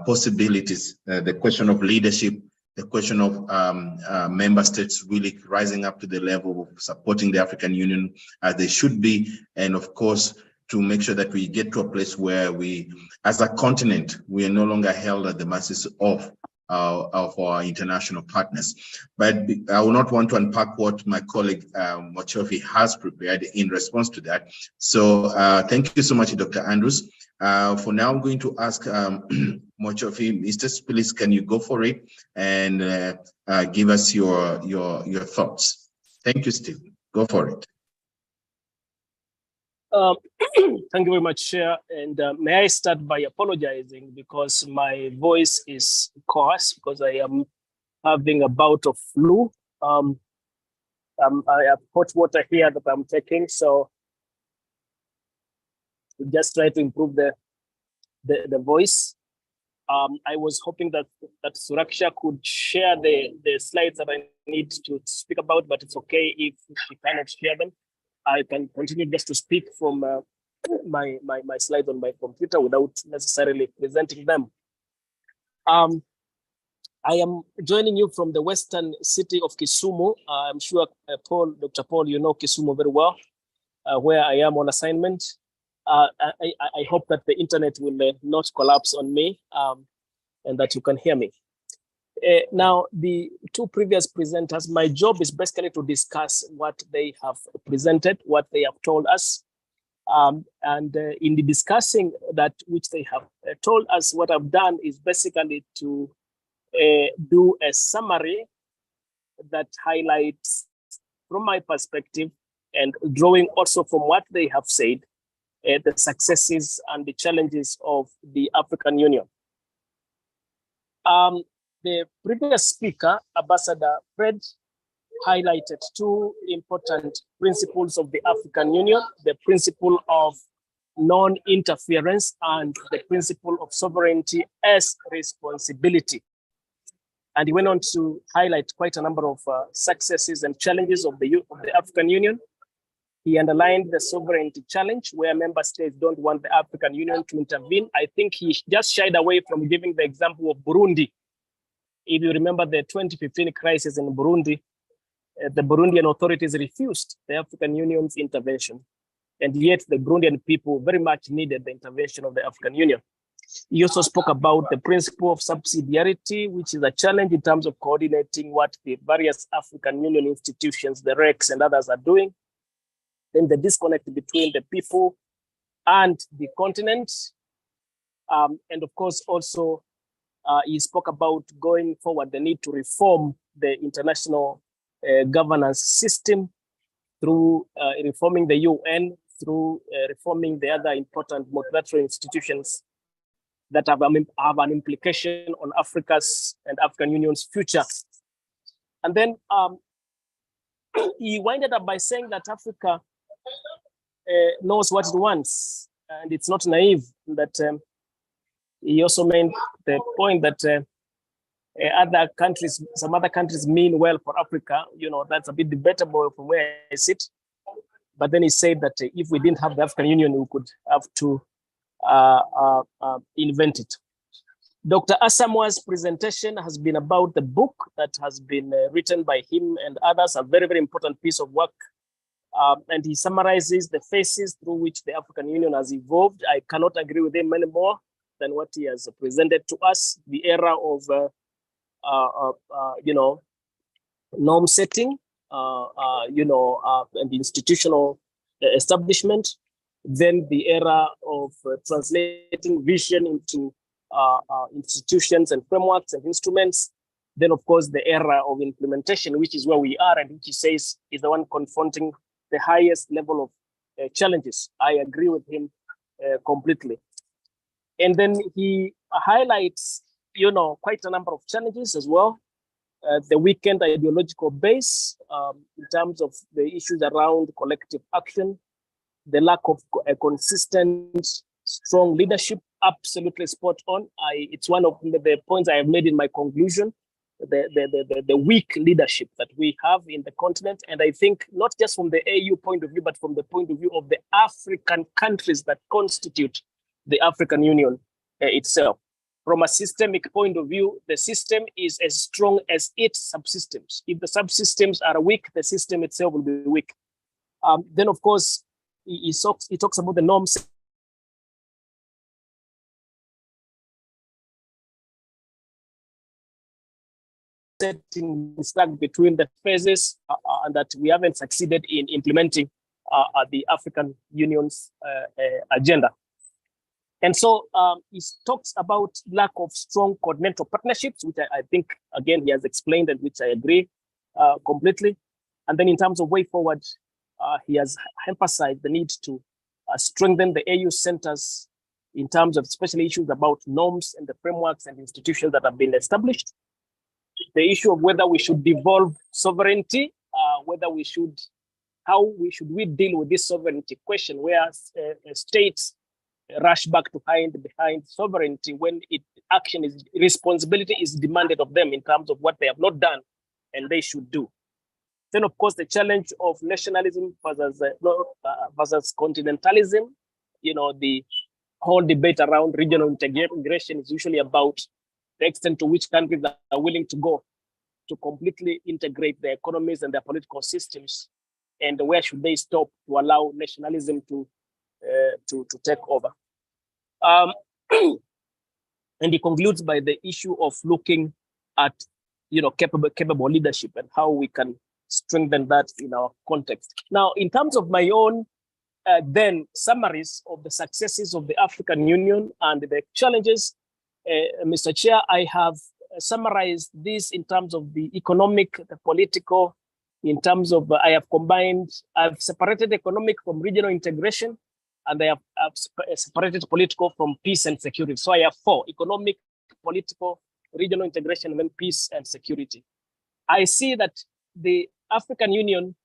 possibilities, the question of leadership, the question of member states really rising up to the level of supporting the African Union as they should be, and of course, to make sure that we get to a place where we, as a continent, we are no longer held at the mercy of our international partners. But I will not want to unpack what my colleague Mochofi has prepared in response to that. So thank you so much, Dr. Andrews. For now, I'm going to ask Mochofi, Mr. Please, can you go for it and give us your thoughts? Thank you, Steve. Go for it. Thank you very much, Chair. And may I start by apologizing because my voice is coarse because I am having a bout of flu. I have hot water here that I'm taking, so just try to improve the voice. I was hoping that Suraksha could share the slides that I need to speak about, but it's okay if she cannot share them. I can continue just to speak from my slides on my computer without necessarily presenting them. I am joining you from the western city of Kisumu. I'm sure Dr. Paul, you know Kisumu very well, where I am on assignment. I hope that the internet will not collapse on me and that you can hear me. Now, the two previous presenters, my job is basically to discuss what they have presented, what they have told us. And in the discussing that which they have told us, what I've done is basically to do a summary that highlights, from my perspective, and drawing also from what they have said, the successes and the challenges of the African Union. The previous speaker, Ambassador Fred, highlighted two important principles of the African Union, the principle of non-interference and the principle of sovereignty as responsibility. And he went on to highlight quite a number of successes and challenges of the African Union. He underlined the sovereignty challenge where member states don't want the African Union to intervene. I think he just shied away from giving the example of Burundi. If you remember the 2015 crisis in Burundi, the Burundian authorities refused the African Union's intervention. And yet the Burundian people very much needed the intervention of the African Union. He also spoke about the principle of subsidiarity, which is a challenge in terms of coordinating what the various African Union institutions, the RECs and others are doing. Then the disconnect between the people and the continent. And of course, also, he spoke about going forward, the need to reform the international governance system through reforming the UN, through reforming the other important multilateral institutions that have an implication on Africa's and African Union's future. And then he winded up by saying that Africa knows what it wants, and it's not naive. That he also made the point that other countries, some other countries mean well for Africa. You know, that's a bit debatable from where I sit. But then he said that if we didn't have the African Union, we could have to invent it. Dr. Asamoah's presentation has been about the book that has been written by him and others, a very, very important piece of work. And he summarizes the phases through which the African Union has evolved. I cannot agree with him anymore than what he has presented to us, the era of, norm setting, and institutional establishment, then the era of translating vision into institutions and frameworks and instruments. Then, of course, the era of implementation, which is where we are, and which he says is the one confronting the highest level of challenges. I agree with him completely. And then he highlights, quite a number of challenges as well. The weakened ideological base in terms of the issues around collective action, the lack of a consistent strong leadership, absolutely spot on. It's one of the points I have made in my conclusion, the weak leadership that we have in the continent. And I think not just from the AU point of view, but from the point of view of the African countries that constitute the African Union itself. From a systemic point of view, the system is as strong as its subsystems. If the subsystems are weak, the system itself will be weak. Then, of course, he talks about the norms setting stuck between the phases and that we haven't succeeded in implementing the African Union's agenda. And so he talks about lack of strong continental partnerships, which I think, again, he has explained and which I agree completely. And then in terms of way forward, he has emphasized the need to strengthen the AU centers in terms of especially issues about norms and the frameworks and institutions that have been established. The issue of whether we should devolve sovereignty, how we deal with this sovereignty question, where states rush back to hide behind sovereignty when responsibility is demanded of them in terms of what they have not done and they should do. Then, of course, the challenge of nationalism versus continentalism. The whole debate around regional integration is usually about the extent to which countries are willing to go to completely integrate their economies and their political systems, and where should they stop to allow nationalism to take over. And he concludes by the issue of looking at capable leadership and how we can strengthen that in our context. Now, in terms of my own then summaries of the successes of the African Union and the challenges, Mr. Chair, I have summarized this in terms of the economic, the political, in terms of I've separated economic from regional integration, and I have separated political from peace and security. So I have 4: economic, political, regional integration, and then peace and security. I see that the African Union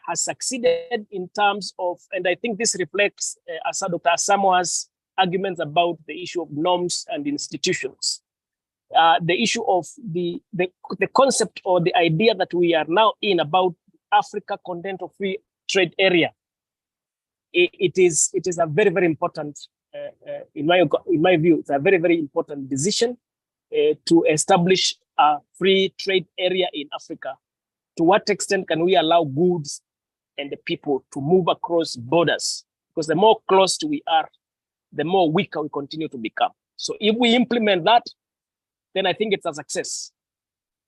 has succeeded in terms of, and I think this reflects Dr. Asamoah's arguments about the issue of norms and institutions. The issue of the concept or the idea that we are now in about Africa Continental Free Trade Area. It is a very, very important, in my view, it's a very, very important decision to establish a free trade area in Africa. To what extent can we allow goods and the people to move across borders? Because the more closed we are, the more weaker we continue to become. So if we implement that, then I think it's a success.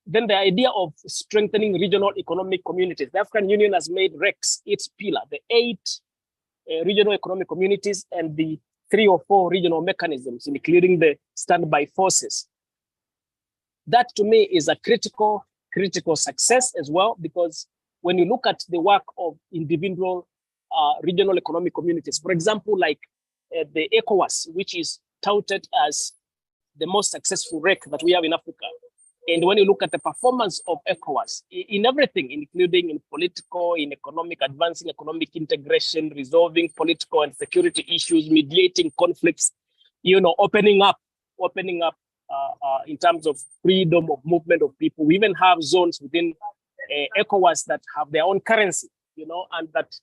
Then the idea of strengthening regional economic communities. The African Union has made REX its pillar, the 8 regional economic communities and the 3 or 4 regional mechanisms, including the standby forces. That to me is a critical success as well, because when you look at the work of individual regional economic communities, for example, like the ECOWAS, which is touted as the most successful REC that we have in Africa. And when you look at the performance of ECOWAS in everything, including in political, in economic, advancing economic integration, resolving political and security issues, mediating conflicts, opening up in terms of freedom of movement of people. We even have zones within ECOWAS that have their own currency, and that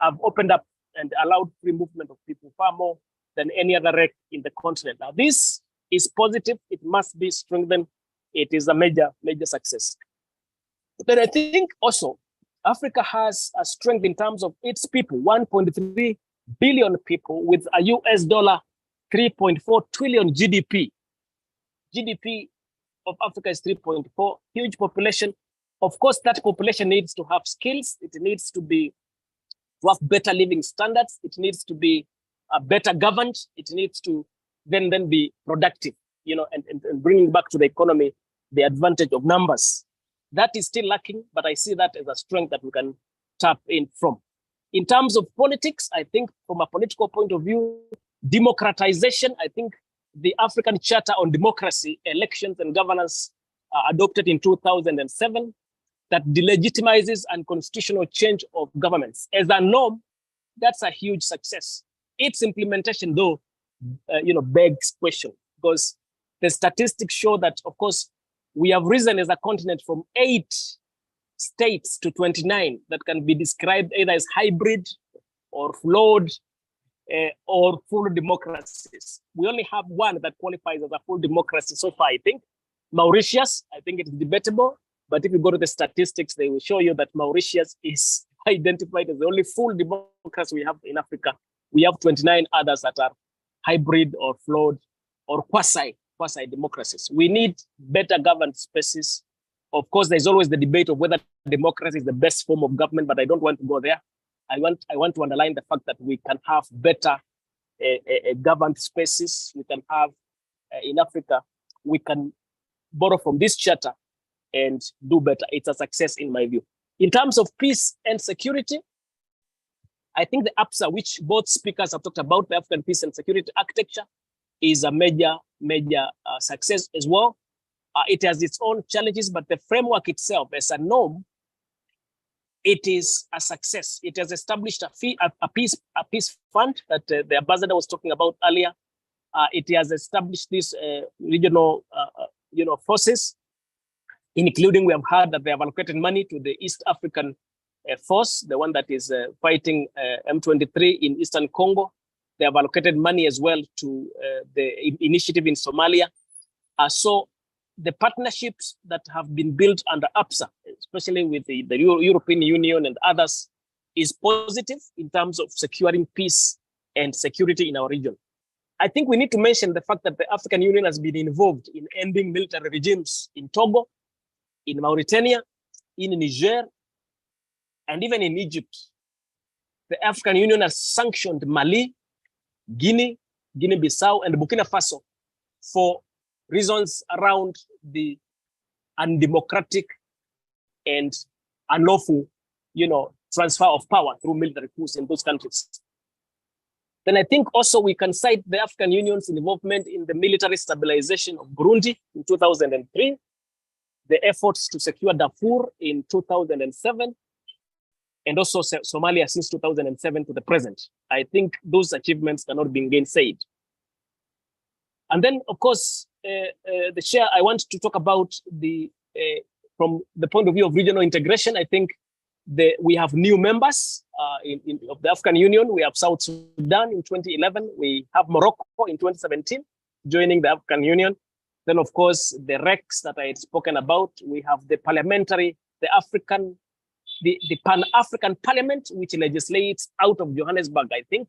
have opened up and allowed free movement of people far more than any other REC in the continent. Now, this is positive. It must be strengthened. It is a major success. But I think also Africa has a strength in terms of its people, 1.3 billion people with a US dollar 3.4 trillion GDP. GDP of Africa is 3.4, huge population. Of course, that population needs to have skills. It needs to have better living standards. It needs to be better governed. It needs to then be productive, and bringing back to the economy the advantage of numbers. That is still lacking, but I see that as a strength that we can tap in from. In terms of politics, I think from a political point of view, democratization, I think the African Charter on Democracy, Elections and Governance adopted in 2007 that delegitimizes unconstitutional change of governments. As a norm, that's a huge success. Its implementation, though, begs question, because the statistics show that, of course, we have risen as a continent from 8 states to 29 that can be described either as hybrid or flawed or full democracies. We only have one that qualifies as a full democracy so far, I think. Mauritius, I think it's debatable, but if you go to the statistics, they will show you that Mauritius is identified as the only full democracy we have in Africa. We have 29 others that are hybrid or flawed or quasi democracies. We need better governed spaces. Of course, there's always the debate of whether democracy is the best form of government, but I don't want to go there. I want to underline the fact that we can have better governed spaces. We can have, in Africa, we can borrow from this charter and do better. It's a success in my view. In terms of peace and security, I think the APSA, which both speakers have talked about, the African Peace and Security Architecture, is a major success as well. It has its own challenges, but the framework itself as a norm, it is a success. It has established a peace fund that the ambassador was talking about earlier. It has established these regional forces, including we have heard that they have allocated money to the East African force, the one that is fighting M23 in Eastern Congo. They have allocated money as well to the initiative in Somalia. So the partnerships that have been built under APSA, especially with the European Union and others, is positive in terms of securing peace and security in our region. I think we need to mention the fact that the African Union has been involved in ending military regimes in Togo, in Mauritania, in Niger, and even in Egypt. The African Union has sanctioned Mali, Guinea-Bissau, and Burkina Faso for reasons around the undemocratic and unlawful, transfer of power through military coups in those countries. Then I think also we can cite the African Union's involvement in the military stabilization of Burundi in 2003, the efforts to secure Darfur in 2007, and also Somalia since 2007 to the present. I think those achievements cannot be gainsaid. And then, of course, the chair, I want to talk about from the point of view of regional integration. I think we have new members of the African Union. We have South Sudan in 2011. We have Morocco in 2017 joining the African Union. Then, of course, the RECs that I had spoken about. We have the Pan-African Parliament, which legislates out of Johannesburg, I think,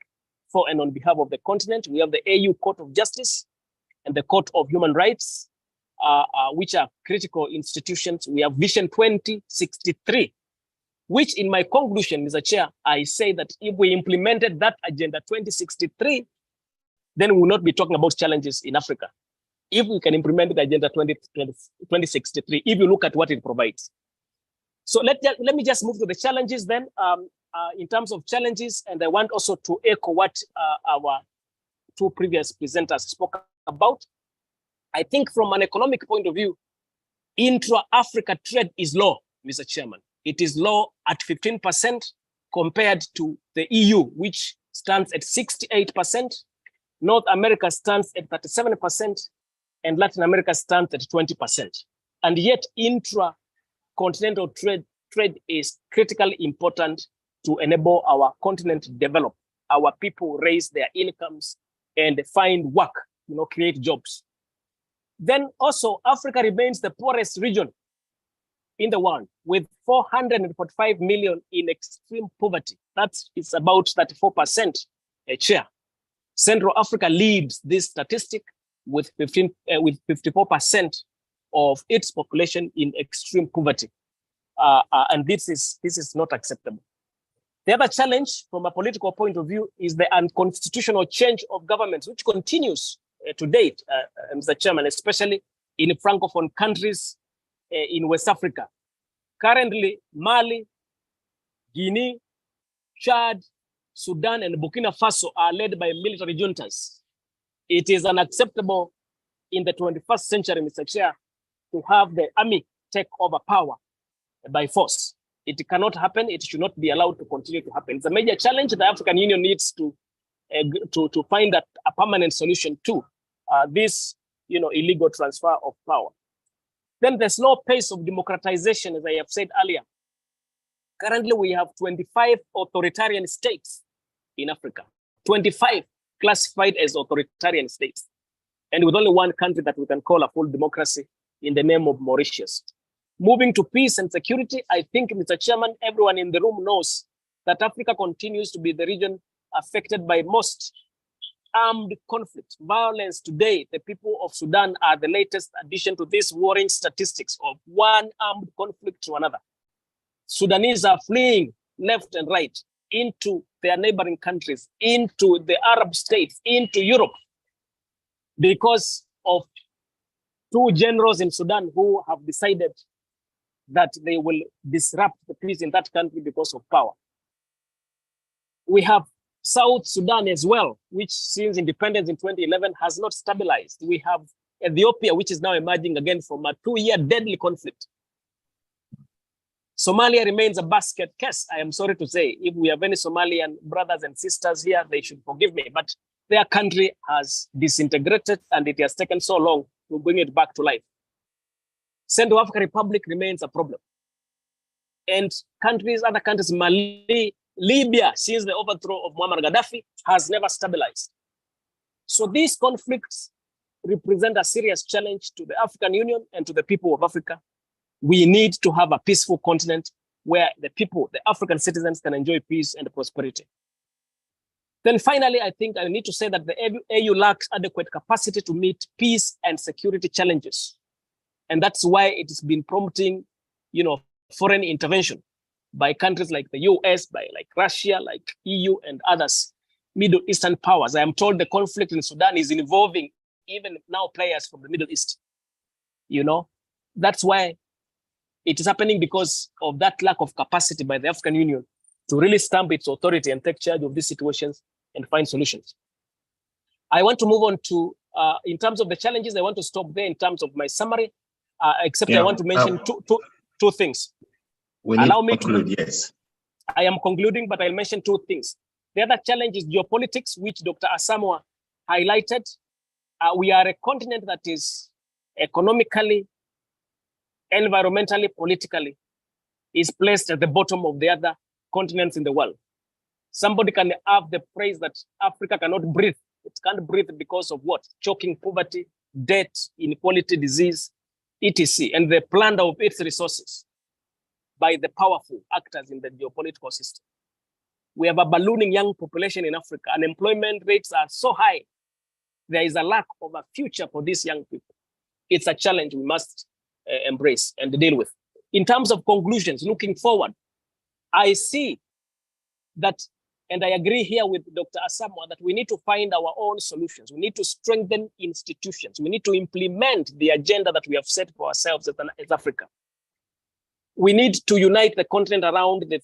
for and on behalf of the continent. We have the AU Court of Justice and the Court of Human Rights, which are critical institutions. We have Vision 2063, which in my conclusion, Mr. Chair, I say that if we implemented that Agenda 2063, then we will not be talking about challenges in Africa. If we can implement the Agenda 2063, if you look at what it provides. So let me just move to the challenges then. In terms of challenges, and I want also to echo what our two previous presenters spoke about. I think from an economic point of view, intra-Africa trade is low, Mr. Chairman. It is low at 15% compared to the EU, which stands at 68%. North America stands at 37%, and Latin America stands at 20%. And yet intra-continental trade is critically important to enable our continent to develop. Our people raise their incomes and find work, create jobs. Then also Africa remains the poorest region in the world with 445 million in extreme poverty. It's about 34% share. Central Africa leads this statistic with 54% of its population in extreme poverty. And this is not acceptable. The other challenge from a political point of view is the unconstitutional change of governments, which continues to date, Mr. Chairman, especially in Francophone countries in West Africa. Currently, Mali, Guinea, Chad, Sudan, and Burkina Faso are led by military juntas. It is unacceptable in the 21st century, Mr. Chair, to have the army take over power by force. It cannot happen. It should not be allowed to continue to happen. It's a major challenge the African Union needs to to find a permanent solution to this, illegal transfer of power. Then the slow pace of democratization, as I have said earlier. Currently, we have 25 authoritarian states in Africa, 25 classified as authoritarian states, and with only one country that we can call a full democracy in the name of Mauritius. Moving to peace and security, I think, Mr. Chairman, everyone in the room knows that Africa continues to be the region affected by most armed conflict, violence. Today, the people of Sudan are the latest addition to this worrying statistics of one armed conflict to another. Sudanese are fleeing left and right into their neighboring countries, into the Arab states, into Europe, because of two generals in Sudan who have decided that they will disrupt the peace in that country because of power. We have South Sudan as well, which since independence in 2011 has not stabilized. We have Ethiopia, which is now emerging again from a 2-year deadly conflict. Somalia remains a basket case. I am sorry to say, if we have any Somalian brothers and sisters here, they should forgive me, but their country has disintegrated and it has taken so long to bring it back to life. Central African Republic remains a problem. And other countries, Mali, Libya, since the overthrow of Muammar Gaddafi, has never stabilized. So these conflicts represent a serious challenge to the African Union and to the people of Africa. We need to have a peaceful continent where the people, the African citizens, can enjoy peace and prosperity. Then finally, I think I need to say that the AU lacks adequate capacity to meet peace and security challenges. And that's why it has been prompting, foreign intervention by countries like the US, like Russia, like EU and others, Middle Eastern powers. I am told the conflict in Sudan is involving even now players from the Middle East. That's why it is happening, because of that lack of capacity by the African Union to really stamp its authority and take charge of these situations and find solutions. I want to move on to, in terms of the challenges, I want to stop there in terms of my summary, except I want to mention two things. Allow me to conclude, yes. I am concluding, but I'll mention two things. The other challenge is geopolitics, which Dr. Asamoah highlighted. We are a continent that is economically, environmentally, politically, is placed at the bottom of the other continents in the world. Somebody can have the phrase that Africa cannot breathe. It can't breathe because of what? Choking poverty, debt, inequality, disease, etc. And the plunder of its resources by the powerful actors in the geopolitical system. We have a ballooning young population in Africa. Unemployment rates are so high. There is a lack of a future for these young people. It's a challenge we must embrace and deal with. In terms of conclusions, looking forward, I see that, and I agree here with Dr. Asamoah, that we need to find our own solutions. We need to strengthen institutions. We need to implement the agenda that we have set for ourselves as Africa. We need to unite the continent around the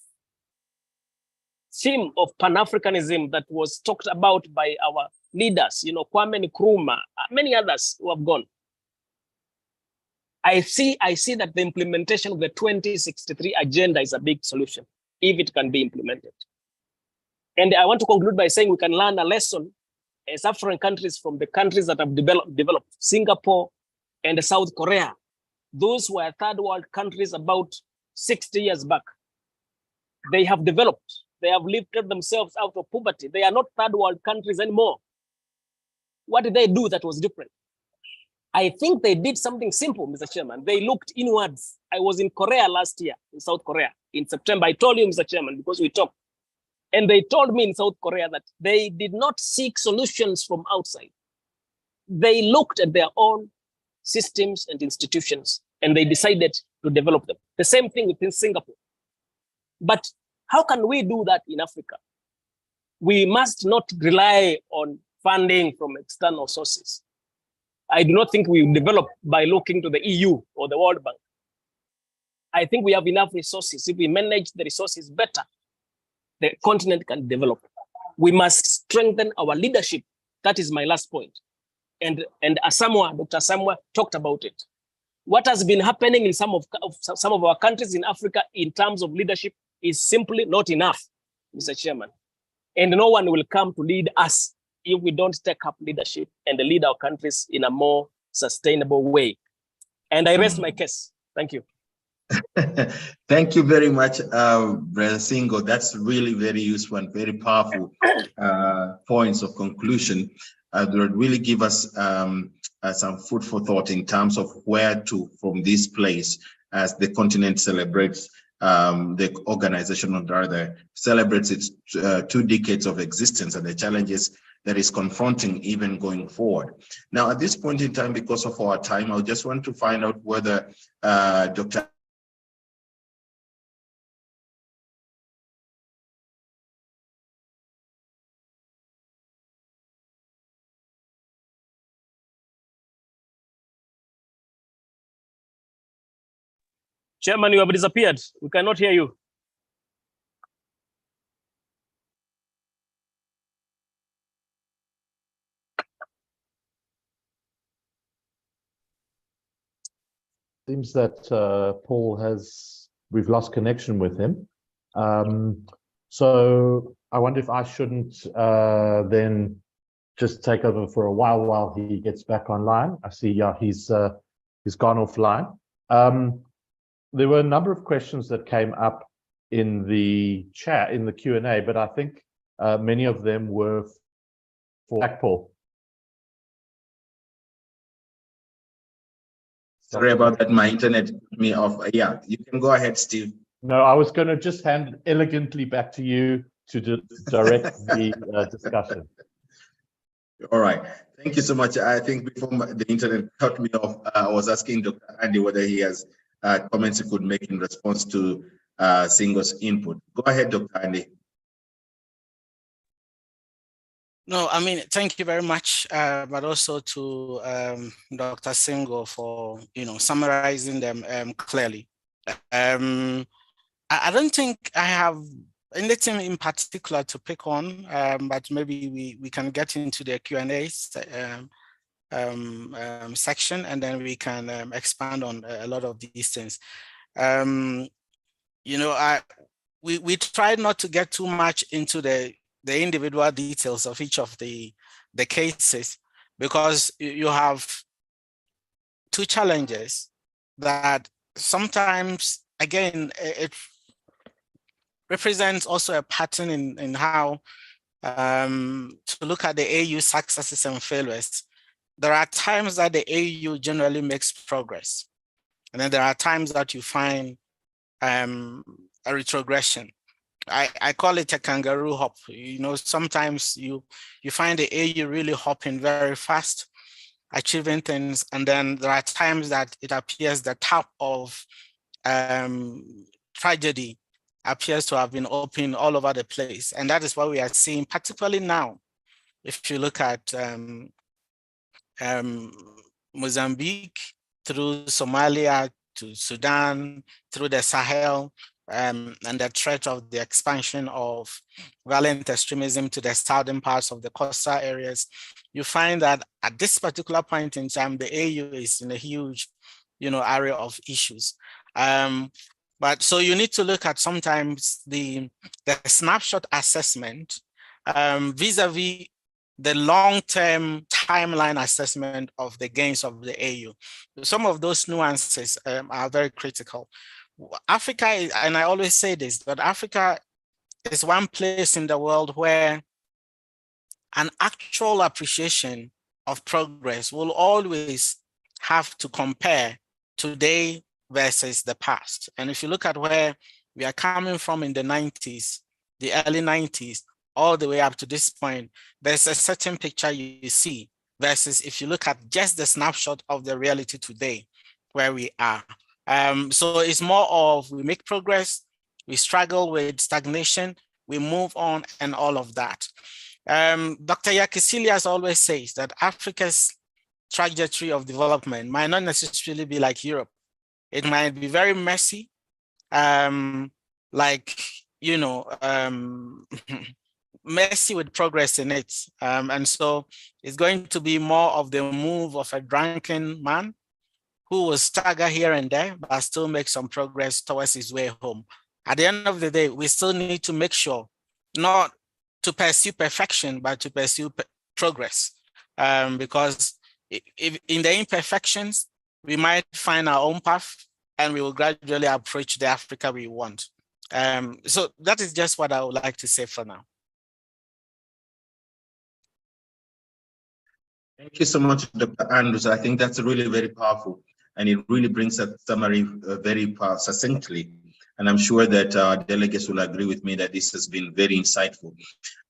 theme of Pan-Africanism that was talked about by our leaders, Kwame Nkrumah, many others who have gone. I see that the implementation of the 2063 agenda is a big solution, if it can be implemented. And I want to conclude by saying we can learn a lesson as African countries from the countries that have developed, Singapore and South Korea. Those were third world countries about 60 years back. They have developed, they have lifted themselves out of poverty. They are not third world countries anymore. What did they do that was different? I think they did something simple, Mr. Chairman. They looked inwards. I was in Korea last year, in South Korea, in September. I told you, Mr. Chairman, because we talked. And they told me in South Korea that they did not seek solutions from outside. They looked at their own systems and institutions, and they decided to develop them. The same thing within Singapore. But how can we do that in Africa? We must not rely on funding from external sources. I do not think we develop by looking to the EU or the World Bank. I think we have enough resources. If we manage the resources better, the continent can develop. We must strengthen our leadership. That is my last point. And Dr. Asamoah talked about it. What has been happening in some of our countries in Africa in terms of leadership is simply not enough, Mr. Chairman. And no one will come to lead us if we don't take up leadership and lead our countries in a more sustainable way. And I rest my case. Thank you. Thank you very much, Brother Singo. That's really very useful and very powerful points of conclusion. That would really give us some food for thought in terms of where to from this place as the continent celebrates the organization, or rather celebrates its 2 decades of existence and the challenges that is confronting even going forward. Now, at this point in time, because of our time, I just want to find out whether Dr. Chairman, you have disappeared. We cannot hear you. Seems that we've lost connection with him. So I wonder if I shouldn't then just take over for a while he gets back online. I see, yeah, he's gone offline. There were a number of questions that came up in the chat, in the Q&A, but I think many of them were for Paul. Sorry about that, my internet put me off. Yeah, you can go ahead, Steve. No, I was going to just hand elegantly back to you to direct the discussion. All right, thank you so much. I think before the internet cut me off, I was asking Dr. Andy whether he has comments he could make in response to Singo's input. Go ahead, Dr. Andy. No, I mean, thank you very much, but also to Dr. Singo for, summarizing them clearly. I don't think I have anything in particular to pick on, but maybe we can get into the Q&A section, and then we can expand on a lot of these things. We tried not to get too much into the individual details of each of the cases, because you have 2 challenges that sometimes, again, it represents also a pattern in how to look at the AU successes and failures. There are times that the AU generally makes progress, and then there are times that you find a retrogression. I call it a kangaroo hop. Sometimes you find the AU really hopping very fast, achieving things, and then there are times that it appears the tap of tragedy appears to have been open all over the place. And that is what we are seeing, particularly now. If you look at Mozambique, through Somalia to Sudan, through the Sahel, and the threat of the expansion of violent extremism to the southern parts of the coastal areas, you find that at this particular point in time, the AU is in a huge, area of issues. But so you need to look at sometimes the snapshot assessment vis-a-vis the long-term timeline assessment of the gains of the AU. Some of those nuances are very critical. Africa, and I always say this, but Africa is one place in the world where an actual appreciation of progress will always have to compare today versus the past. And if you look at where we are coming from in the 90s, the early 90s, all the way up to this point, there's a certain picture you see versus if you look at just the snapshot of the reality today, where we are. So it's more of we make progress, we struggle with stagnation, we move on, and all of that. Dr. Yakisilias always says that Africa's trajectory of development might not necessarily be like Europe. It might be very messy, messy with progress in it. And so it's going to be more of the move of a drunken man who will stagger here and there, but still make some progress towards his way home. At the end of the day, we still need to make sure not to pursue perfection, but to pursue progress. Because if in the imperfections, we might find our own path and we will gradually approach the Africa we want. So that is just what I would like to say for now. Thank you so much, Dr. Andrews. I think that's really very powerful, and it really brings a summary very succinctly. And I'm sure that our delegates will agree with me that this has been very insightful.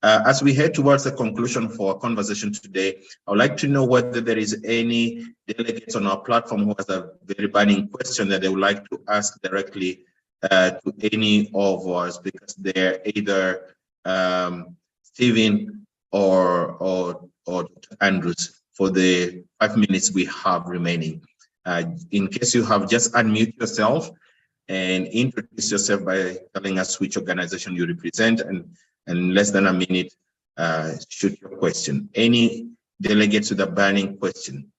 As we head towards the conclusion for our conversation today, I would like to know whether there is any delegates on our platform who has a very burning question that they would like to ask directly to any of us, because they're either Stephen or Dr. Andrews, for the 5 minutes we have remaining. In case you have, just unmute yourself and introduce yourself by telling us which organization you represent, and in less than a minute, shoot your question. Any delegates with a burning question?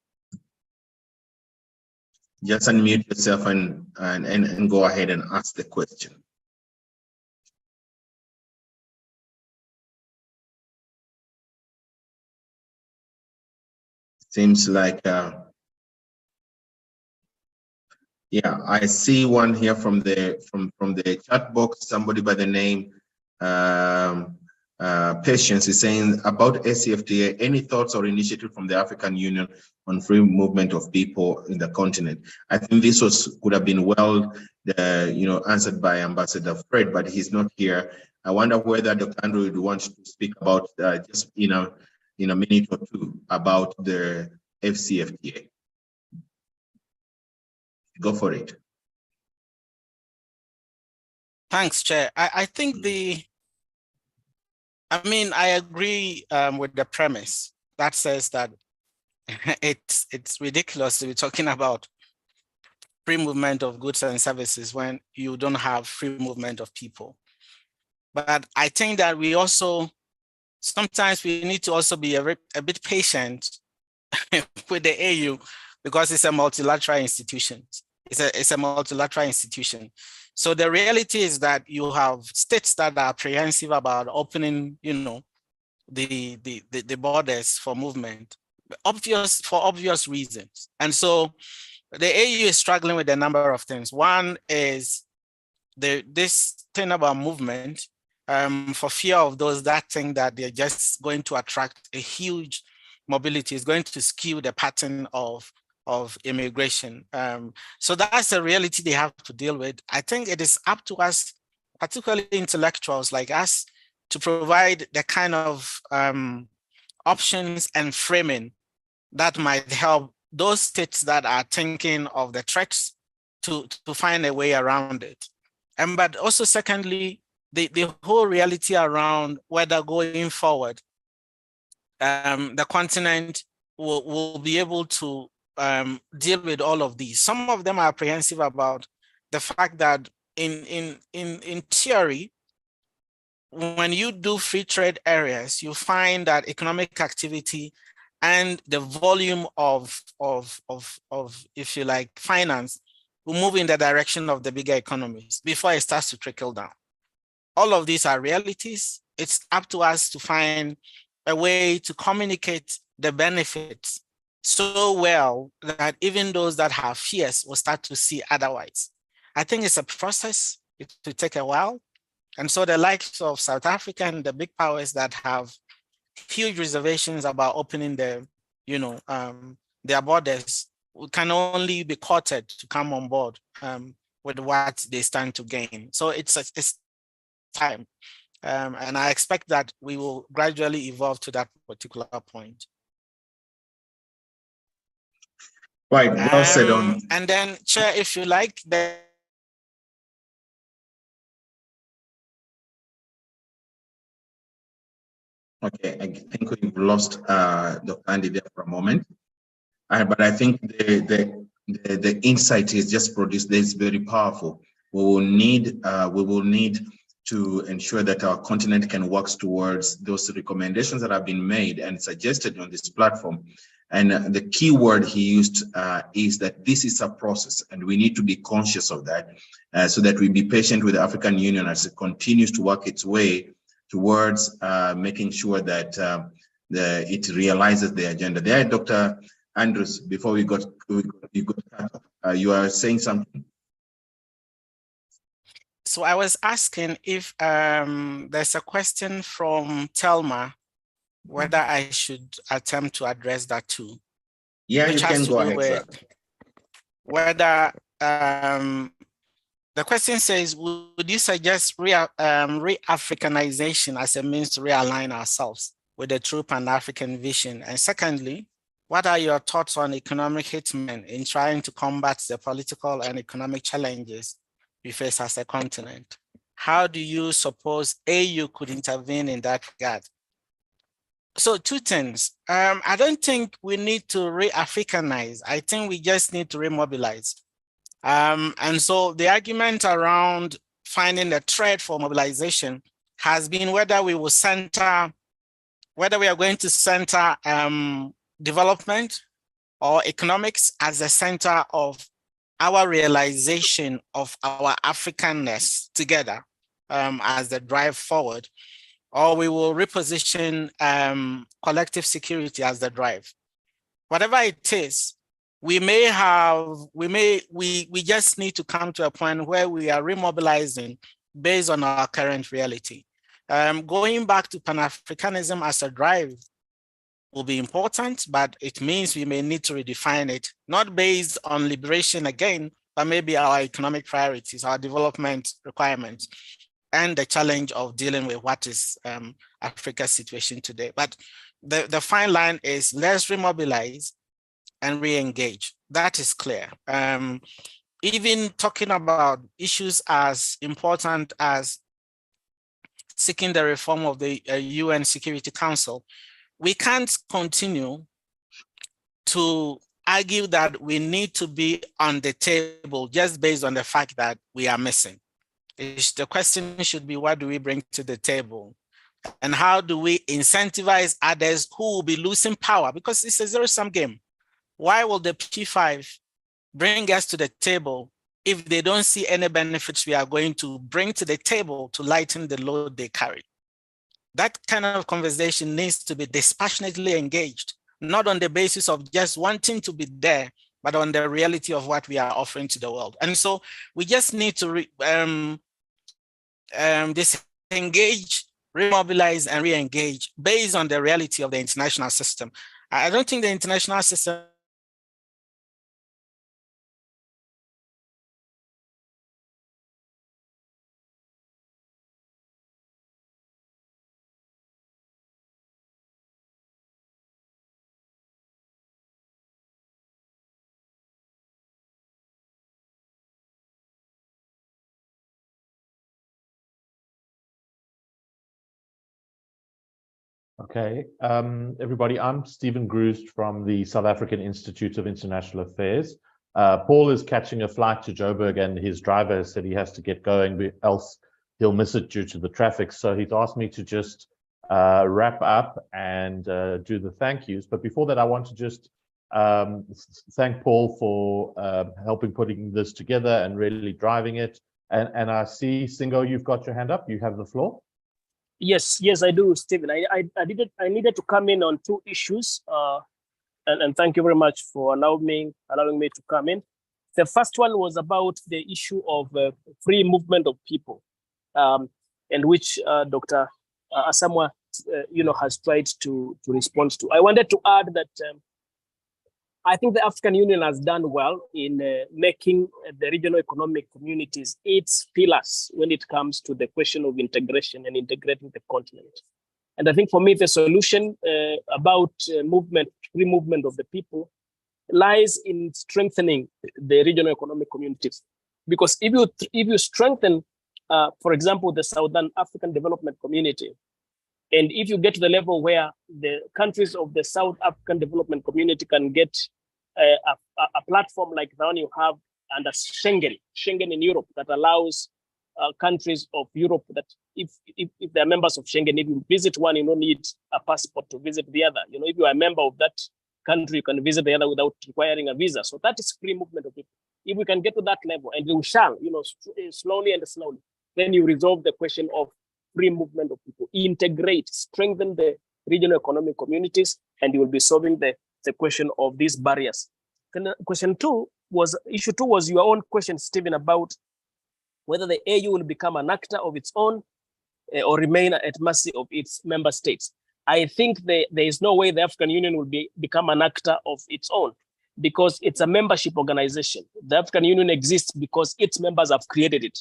Just unmute yourself and go ahead and ask the question. Seems like, yeah, I see one here from the chat box. Somebody by the name Patience is saying about ACFTA, any thoughts or initiative from the African Union on free movement of people in the continent? I think this could have been well, answered by Ambassador Fred, but he's not here. I wonder whether Dr. Andrew would want to speak about just in a minute or two about the FCFTA. Go for it. Thanks, Chair. I think I agree with the premise that says that it's ridiculous to be talking about free movement of goods and services when you don't have free movement of people. But I think that we also, sometimes we need to also be a bit patient with the AU, because it's a multilateral institution. It's a multilateral institution. So the reality is that you have states that are apprehensive about opening, the borders for movement, for obvious reasons. And so the AU is struggling with a number of things. One is this thing about movement, for fear of those that think that they're just going to attract a huge mobility, is going to skew the pattern of immigration. So that's a reality they have to deal with. I think it is up to us, particularly intellectuals like us, to provide the kind of options and framing that might help those states that are thinking of the threats to find a way around it. But also secondly, the whole reality around whether going forward, the continent will be able to deal with all of these. Some of them are apprehensive about the fact that in theory, when you do free trade areas, you find that economic activity and the volume of if you like, finance will move in the direction of the bigger economies before it starts to trickle down. All of these are realities. It's up to us to find a way to communicate the benefits so well that even those that have fears will start to see otherwise. I think it's a process. It will take a while. And so the likes of South Africa and the big powers that have huge reservations about opening their borders can only be courted to come on board with what they stand to gain. So it's time. And I expect that we will gradually evolve to that particular point. Right, well said on. And then, Chair, if you like, Okay, I think we've lost Dr. Andy there for a moment, but I think the insight is just produced. This is very powerful. We will need to ensure that our continent can work towards those recommendations that have been made and suggested on this platform. And the key word he used is that this is a process, and we need to be conscious of that, so that we be patient with the African Union as it continues to work its way towards making sure that it realizes the agenda. There, Dr. Andrews, before we got you are saying something. So I was asking if there's a question from Telma, whether I should attempt to address that too. Yeah, you can go ahead, sir. Whether the question says, would you suggest re-Africanization as a means to realign ourselves with the true Pan-African vision? And secondly, what are your thoughts on economic hitmen in trying to combat the political and economic challenges we face as a continent? How do you suppose AU could intervene in that regard? So 2 things. I don't think we need to re-Africanize. I think we just need to remobilize. And so the argument around finding a thread for mobilization has been whether we will center, whether we are going to center development or economics as the center of our realization of our Africanness together as the drive forward, or we will reposition collective security as the drive. Whatever it is, we just need to come to a point where we are remobilizing based on our current reality. Going back to Pan-Africanism as a drive will be important, but it means we may need to redefine it, not based on liberation again, but maybe our economic priorities, our development requirements, and the challenge of dealing with what is Africa's situation today. But the fine line is let's remobilize and re-engage. That is clear. Even talking about issues as important as seeking the reform of the UN Security Council, we can't continue to argue that we need to be on the table just based on the fact that we are missing. The question should be, what do we bring to the table? And how do we incentivize others who will be losing power? Because it's a zero-sum game. Why will the P5 bring us to the table if they don't see any benefits we are going to bring to the table to lighten the load they carry? That kind of conversation needs to be dispassionately engaged, not on the basis of just wanting to be there, but on the reality of what we are offering to the world. And so we just need to disengage, remobilize, and re-engage based on the reality of the international system. I don't think the international system Okay, everybody, I'm Stephen Groost from the South African Institute of International Affairs. Paul is catching a flight to Joburg and his driver said he has to get going, else he'll miss it due to the traffic. So he's asked me to just wrap up and do the thank yous. But before that, I want to just thank Paul for helping putting this together and really driving it. And I see, Singo, you've got your hand up. You have the floor. Yes, I do, Stephen. I needed to come in on 2 issues, and thank you very much for allowing me to come in. The first one was about the issue of free movement of people, and which Dr. Asamoah, has tried to respond to. I wanted to add that I think the African Union has done well in making the regional economic communities its pillars when it comes to the question of integration and integrating the continent. And I think for me, the solution about free movement of the people lies in strengthening the regional economic communities. Because if you strengthen, for example, the Southern African Development Community, and if you get to the level where the countries of the South African Development Community can get a platform like the one you have under Schengen in Europe, that allows countries of Europe that if they're members of Schengen, if you visit one, you don't need a passport to visit the other. If you are a member of that country, you can visit the other without requiring a visa. So that is free movement of people. If we can get to that level, and we shall, slowly, then you resolve the question of free movement of people, integrate, strengthen the regional economic communities, and you will be solving the question of these barriers. Then issue two was your own question, Stephen, about whether the AU will become an actor of its own or remain at mercy of its member states. I think there is no way the African Union will become an actor of its own, because it's a membership organization. The African Union exists because its members have created it.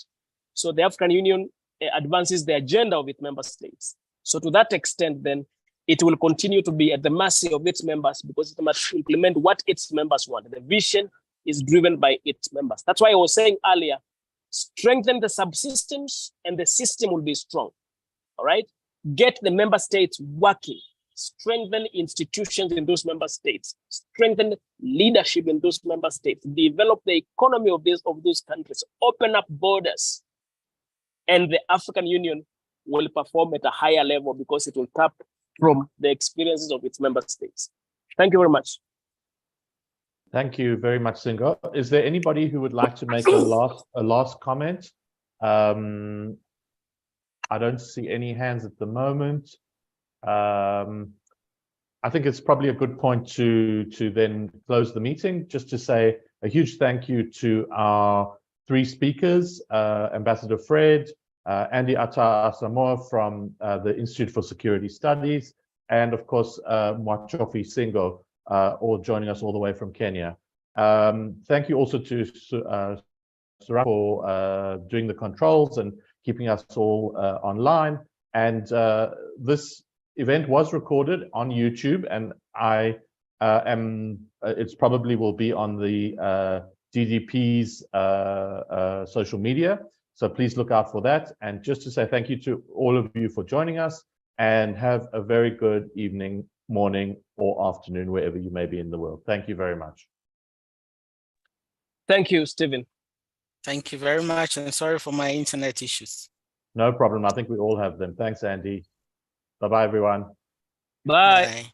So the African Union advances the agenda of its member states. So to that extent, then, it will continue to be at the mercy of its members because it must implement what its members want. The vision is driven by its members. That's why I was saying earlier, strengthen the subsystems and the system will be strong, all right? Get the member states working, strengthen institutions in those member states, strengthen leadership in those member states, develop the economy of those countries, open up borders, and the African Union will perform at a higher level because it will tap from the experiences of its member states. Thank you very much. Thank you very much, Singo. Is there anybody who would like to make a last comment? I don't see any hands at the moment. I think it's probably a good point to then close the meeting, just to say a huge thank you to our three speakers, Ambassador Fred, Andy Asamoah from the Institute for Security Studies, and of course, Mwachofi Singo, all joining us all the way from Kenya. Thank you also to Surab for doing the controls and keeping us all online. And this event was recorded on YouTube, and it's probably will be on the DDP's social media. So please look out for that. And just to say thank you to all of you for joining us, and have a very good evening, morning, or afternoon, wherever you may be in the world. Thank you very much. Thank you, Stephen. Thank you very much, and sorry for my internet issues. No problem. I think we all have them. Thanks, Andy. Bye-bye, everyone. Bye. Bye.